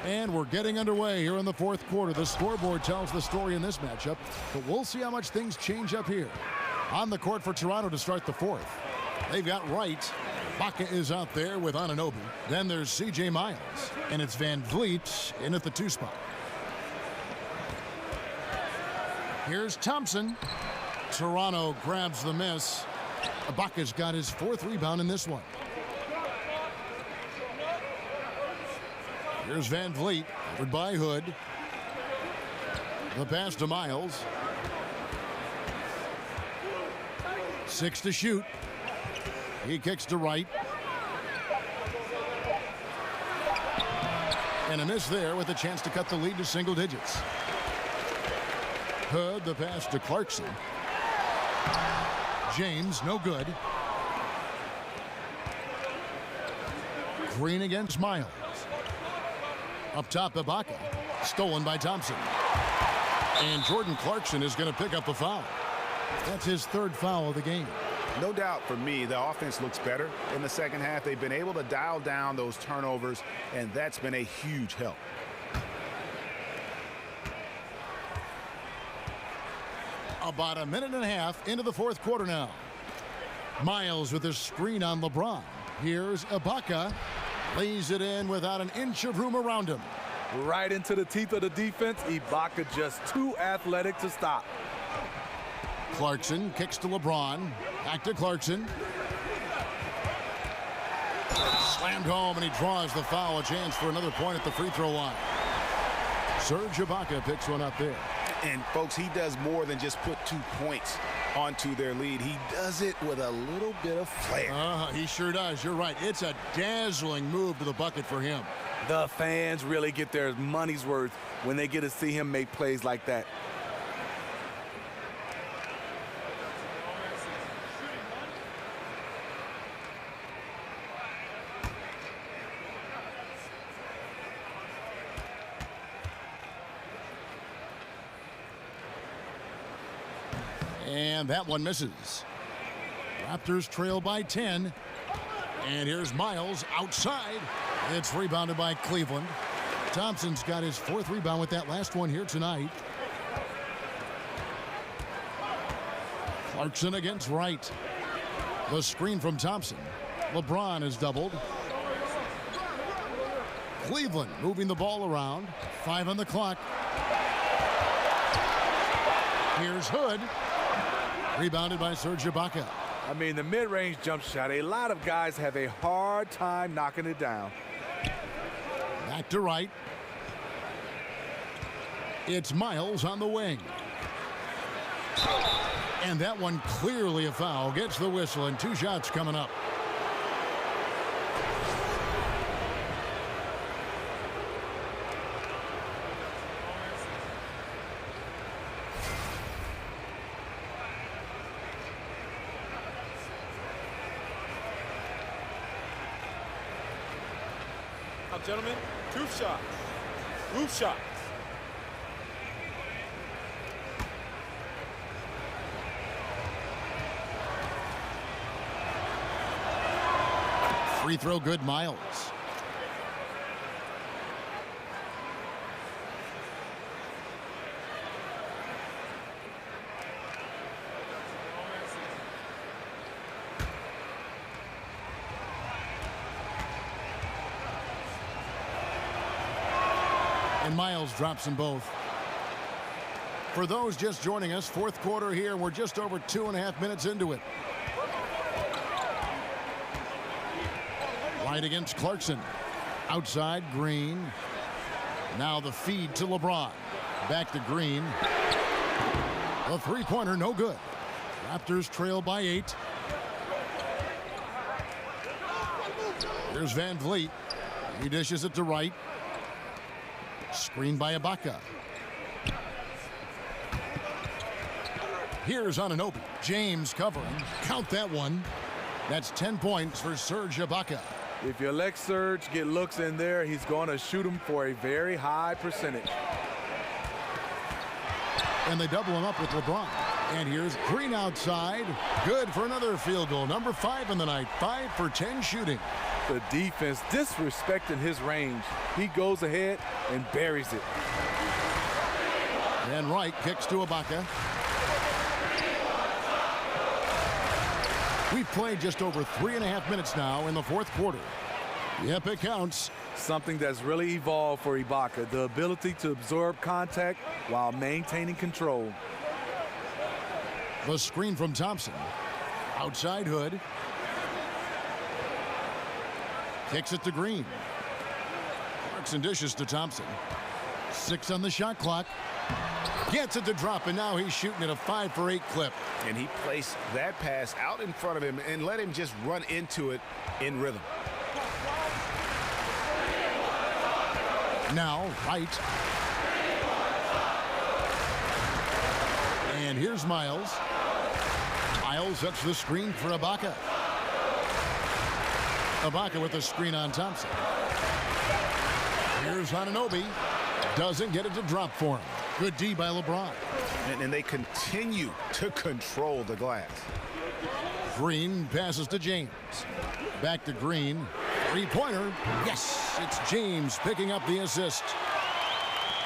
And we're getting underway here in the fourth quarter. The scoreboard tells the story in this matchup, but we'll see how much things change up here. On the court for Toronto to start the fourth. They've got Wright. Baca is out there with Anunoby. Then there's C.J. Miles. And it's Van Vliet in at the 2 spot. Here's Thompson. Toronto grabs the miss. Ibaka's got his 4th rebound in this one. Here's Van Vliet, covered by Hood. The pass to Miles. 6 to shoot. He kicks to Wright. And a miss there with a chance to cut the lead to single digits. Hood, the pass to Clarkson. James, no good. Green against Miles. Up top, Ibaka. Stolen by Thompson. And Jordan Clarkson is going to pick up a foul. That's his 3rd foul of the game. No doubt for me, the offense looks better in the second half. They've been able to dial down those turnovers, and that's been a huge help. About a minute and a half into the fourth quarter now. Miles with a screen on LeBron. Here's Ibaka. Lays it in without an inch of room around him. Right into the teeth of the defense. Ibaka just too athletic to stop. Clarkson kicks to LeBron. Back to Clarkson. Slammed home, and he draws the foul. A chance for another point at the free throw line. Serge Ibaka picks one up there. And, folks, he does more than just put 2 points onto their lead. He does it with a little bit of flair. He sure does. You're right. It's a dazzling move to the bucket for him. The fans really get their money's worth when they get to see him make plays like that. And that one misses. Raptors trail by 10. And here's Miles outside. It's rebounded by Cleveland. Thompson's got his 4th rebound with that last one here tonight. Clarkson against Wright. The screen from Thompson. LeBron is doubled. Cleveland moving the ball around. 5 on the clock. Here's Hood. Rebounded by Serge Ibaka. I mean, the mid-range jump shot, a lot of guys have a hard time knocking it down. Back to Wright. It's Miles on the wing. And that one clearly a foul. Gets the whistle, and 2 shots coming up. Gentlemen, 2 shots. Roof shots. Free throw good, Miles. And Miles drops them both. For those just joining us, fourth quarter here. We're just over 2.5 minutes into it. Right against Clarkson. Outside, Green. Now the feed to LeBron. Back to Green. The three-pointer, no good. Raptors trail by 8. Here's Van Vliet. He dishes it to Wright. Screen by Ibaka. Here's Anunoby. James covering. Count that one. That's 10 points for Serge Ibaka. If you let Serge get looks in there, he's going to shoot him for a very high percentage. And they double him up with LeBron. And here's Green outside. Good for another field goal. Number 5 in the night. 5 for 10 shooting. The defense disrespecting his range. He goes ahead and buries it. And Wright kicks to Ibaka. We've played just over 3.5 minutes now in the fourth quarter. Yep, it counts. Something that's really evolved for Ibaka, the ability to absorb contact while maintaining control. The screen from Thompson. Outside Hood. Kicks it to Green. Clarkson dishes to Thompson. 6 on the shot clock. Gets it to drop, and now he's shooting at a 5 for 8 clip. And he placed that pass out in front of him and let him just run into it in rhythm. Now, Wright. And here's Miles. Miles sets the screen for Ibaka. Ibaka with the screen on Thompson. Here's Anunoby. Doesn't get it to drop for him. Good D by LeBron. And they continue to control the glass. Green passes to James. Back to Green. Three-pointer. Yes, it's James picking up the assist.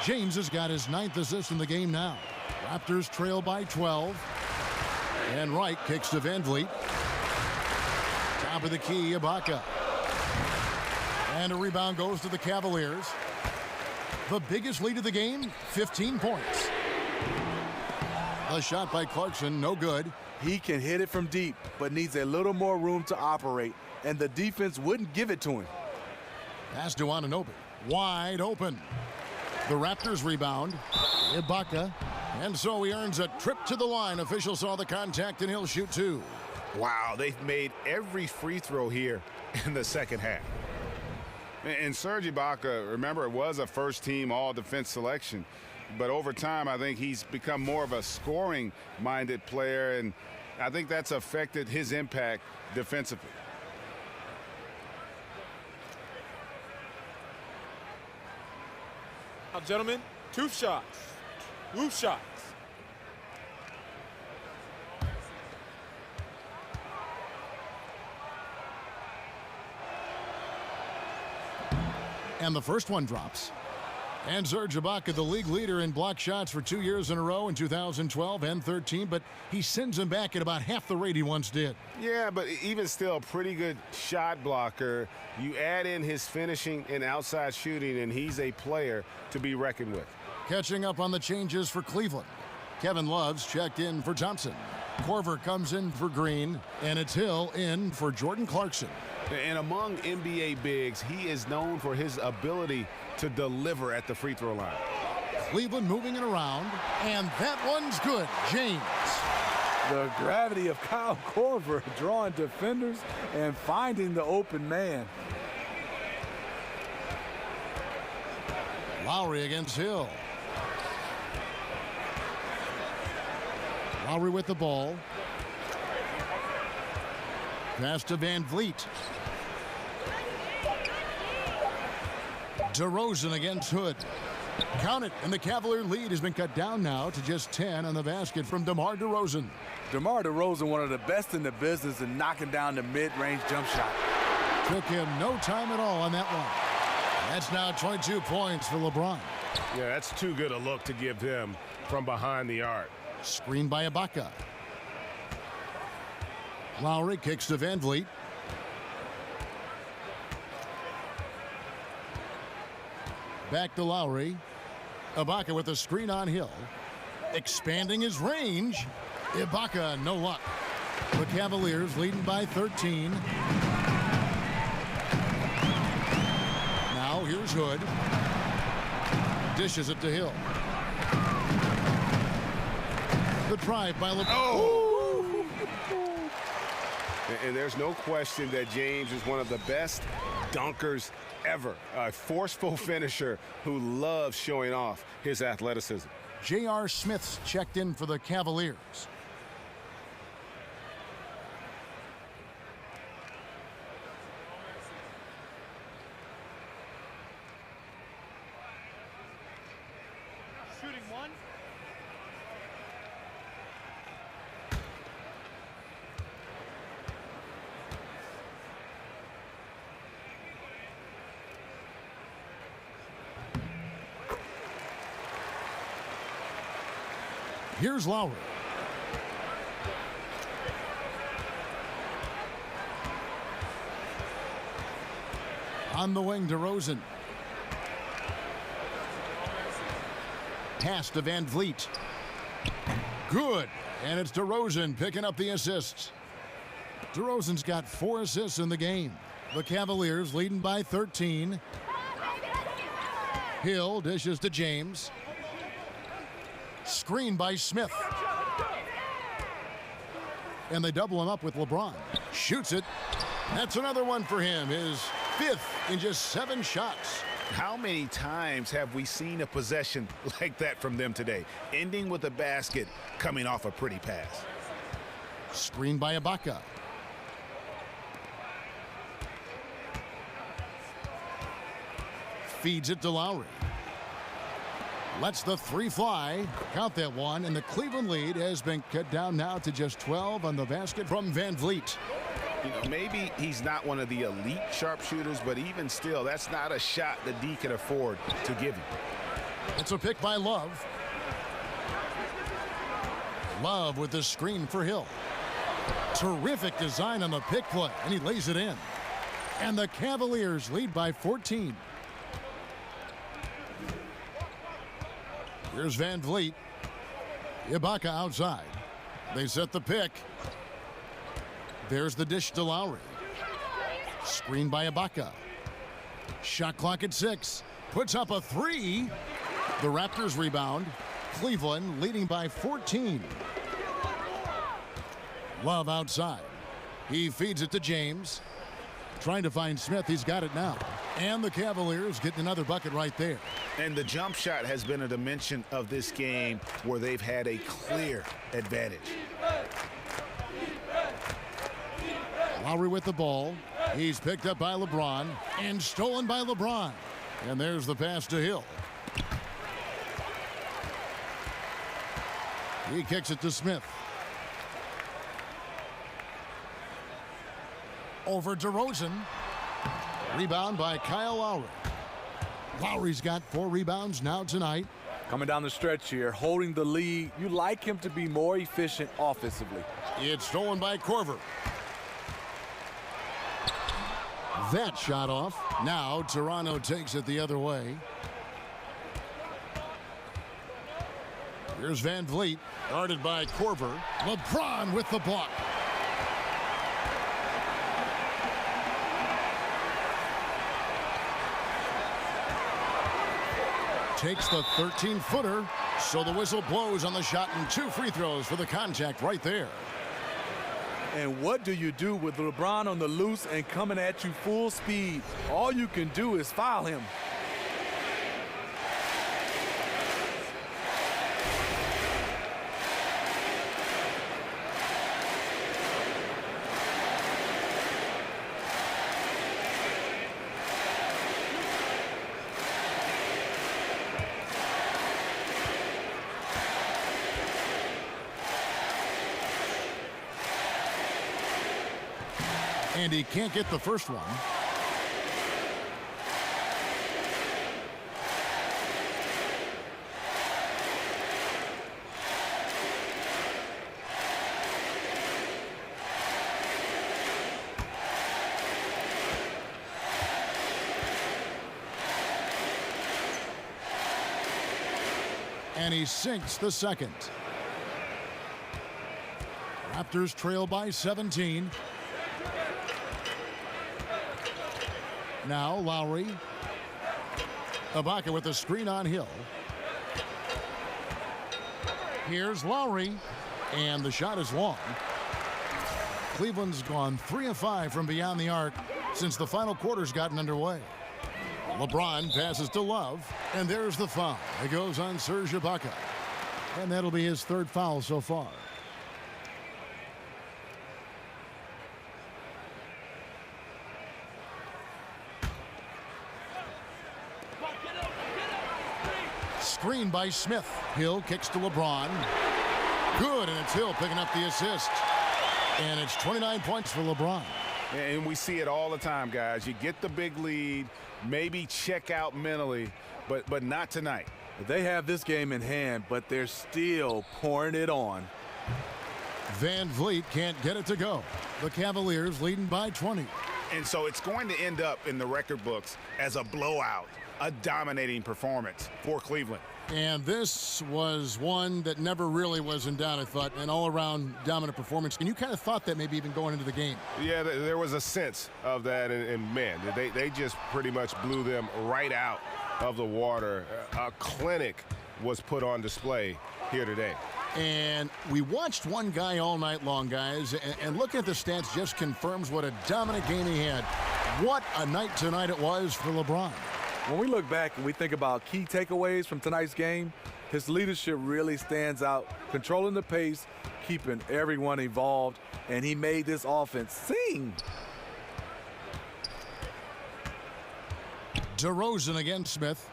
James has got his 9th assist in the game now. Raptors trail by 12. And Wright kicks to Van Vliet. Top of the key, Ibaka. And a rebound goes to the Cavaliers. The biggest lead of the game, 15 points. A shot by Clarkson, no good. He can hit it from deep, but needs a little more room to operate, and the defense wouldn't give it to him. Pass to Anunoby. Wide open. The Raptors rebound. Ibaka. And so he earns a trip to the line. Official saw the contact, and he'll shoot 2. Wow, they've made every free throw here in the second half. And Serge Ibaka, remember, it was a first-team all-defense selection. But over time, I think he's become more of a scoring-minded player, and I think that's affected his impact defensively. Now, gentlemen, 2 shots. 2 shots. And the first one drops. And Serge Ibaka, the league leader in block shots for 2 years in a row in 2012 and 13, but he sends them back at about half the rate he once did. Yeah, but even still, a pretty good shot blocker. You add in his finishing and outside shooting, and he's a player to be reckoned with. Catching up on the changes for Cleveland. Kevin Love's checked in for Thompson. Korver comes in for Green, and it's Hill in for Jordan Clarkson. And among NBA bigs, he is known for his ability to deliver at the free throw line. Cleveland moving it around, and that one's good. James. The gravity of Kyle Korver drawing defenders and finding the open man. Lowry against Hill. Lowry with the ball. Pass to Van Vliet. DeRozan against Hood. Count it, and the Cavalier lead has been cut down now to just 10 on the basket from DeMar DeRozan. DeMar DeRozan, one of the best in the business in knocking down the mid-range jump shot. Took him no time at all on that one. That's now 22 points for LeBron. Yeah, that's too good a look to give him from behind the arc. Screen by Ibaka. Lowry kicks to Van Vliet. Back to Lowry. Ibaka with a screen on Hill. expanding his range. Ibaka, no luck. The Cavaliers leading by 13. Now here's Hood. Dishes it to Hill. The drive by LeBron. Oh! And there's no question that James is one of the best dunkers ever. A forceful finisher who loves showing off his athleticism. J.R. Smith's checked in for the Cavaliers. Shooting one. Here's Lowry. On the wing, DeRozan. Pass to Van Vliet. Good. And it's DeRozan picking up the assists. DeRozan's got 4 assists in the game. The Cavaliers leading by 13. Hill dishes to James. Screen by Smith. And they double him up with LeBron. Shoots it. That's another one for him. His 5th in just 7 shots. How many times have we seen a possession like that from them today? Ending with a basket, coming off a pretty pass. Screen by Ibaka. Feeds it to Lowry. Lets the 3 fly. Count that one. And the Cleveland lead has been cut down now to just 12 on the basket from Van Vliet. You know, maybe he's not one of the elite sharpshooters, but even still, that's not a shot that D can afford to give him. It's a pick by Love. Love with the screen for Hill. Terrific design on the pick play, and he lays it in. And the Cavaliers lead by 14. Here's Van Vliet. Ibaka outside. They set the pick. There's the dish to Lowry. Screen by Ibaka. Shot clock at 6. Puts up a 3. The Raptors rebound. Cleveland leading by 14. Love outside. He feeds it to James. Trying to find Smith. He's got it now. And the Cavaliers getting another bucket right there. And the jump shot has been a dimension of this game where they've had a clear advantage. Lowry with the ball. He's picked up by LeBron and stolen by LeBron. And there's the pass to Hill. He kicks it to Smith. Over DeRozan. Rebound by Kyle Lowry. Lowry's got 4 rebounds now tonight. Coming down the stretch here, holding the lead. You like him to be more efficient offensively. It's stolen by Korver. That shot off. Now Toronto takes it the other way. Here's Van Vliet, guarded by Korver. LeBron with the block. Takes the 13-footer, so the whistle blows on the shot and 2 free throws for the contact right there. And what do you do with LeBron on the loose and coming at you full speed? All you can do is foul him. And he can't get the first one. And he sinks the second. Raptors trail by 17. Now Lowry. Ibaka with the screen on Hill. Here's Lowry. And the shot is long. Cleveland's gone 3 of 5 from beyond the arc since the final quarter's gotten underway. LeBron passes to Love. And there's the foul. It goes on Serge Ibaka. And that'll be his third foul so far. Screen by Smith. Hill kicks to LeBron. Good, and it's Hill picking up the assist. And it's 29 points for LeBron. And we see it all the time, guys. You get the big lead, maybe check out mentally, but not tonight. They have this game in hand, but they're still pouring it on. Van Vliet can't get it to go. The Cavaliers leading by 20. And so it's going to end up in the record books as a blowout, a dominating performance for Cleveland. And this was one that never really was in doubt, I thought, an all-around dominant performance. And you kind of thought that maybe even going into the game. Yeah, there was a sense of that, and man, they just pretty much blew them right out of the water. A clinic was put on display here today. And we watched one guy all night long, guys, and looking at the stats just confirms what a dominant game he had. What a night tonight it was for LeBron. When we look back and we think about key takeaways from tonight's game, his leadership really stands out, controlling the pace, keeping everyone involved, and he made this offense sing. DeRozan against Smith.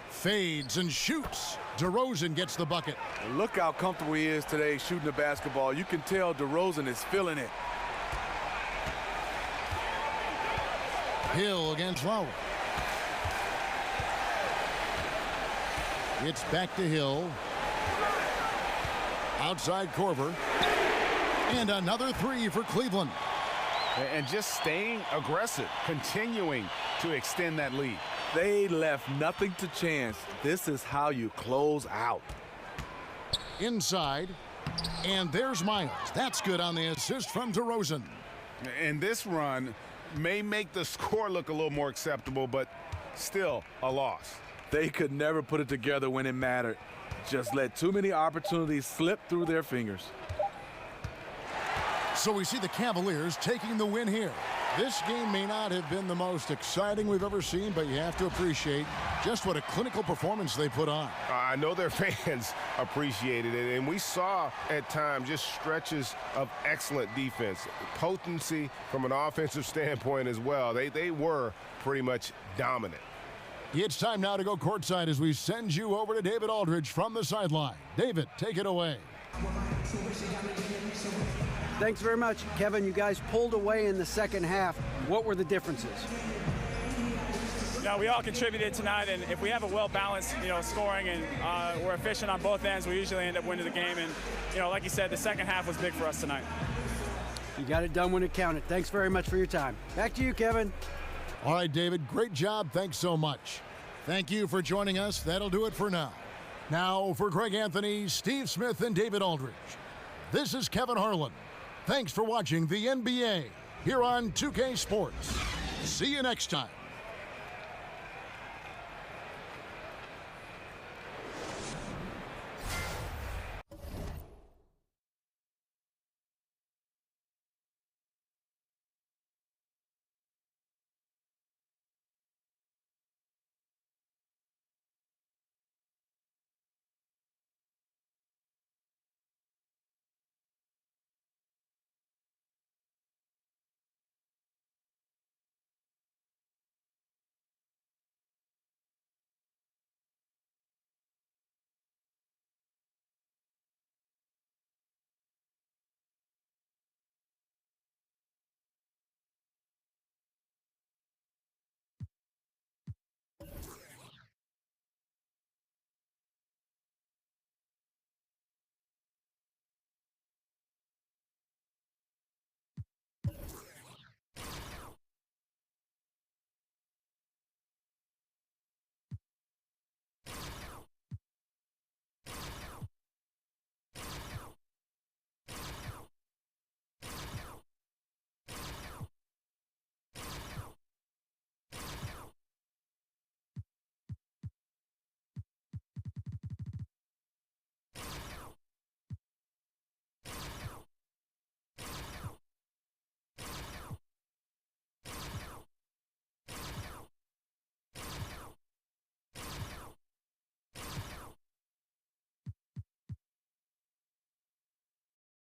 Fades and shoots. DeRozan gets the bucket. Look how comfortable he is today shooting the basketball. You can tell DeRozan is feeling it. Hill against Lowry. It's back to Hill. Outside Korver. And another three for Cleveland. And just staying aggressive, continuing to extend that lead. They left nothing to chance. This is how you close out. Inside. And there's Miles. That's good on the assist from DeRozan. And this run may make the score look a little more acceptable, but still a loss. They could never put it together when it mattered. Just let too many opportunities slip through their fingers. So we see the Cavaliers taking the win here. This game may not have been the most exciting we've ever seen, but you have to appreciate just what a clinical performance they put on. I know their fans appreciated it, and we saw at times just stretches of excellent defense, potency from an offensive standpoint as well. They were pretty much dominant. It's time now to go courtside as we send you over to David Aldridge from the sideline. David, take it away. Thanks very much, Kevin. You guys pulled away in the second half. What were the differences? We all contributed tonight, and if we have a well-balanced, scoring and we're efficient on both ends, we usually end up winning the game. And, like you said, the second half was big for us tonight. You got it done when it counted. Thanks very much for your time. Back to you, Kevin. All right, David, great job. Thanks so much. Thank you for joining us. That'll do it for now. Now, for Greg Anthony, Steve Smith, and David Aldridge, this is Kevin Harlan. Thanks for watching the NBA here on 2K Sports. See you next time.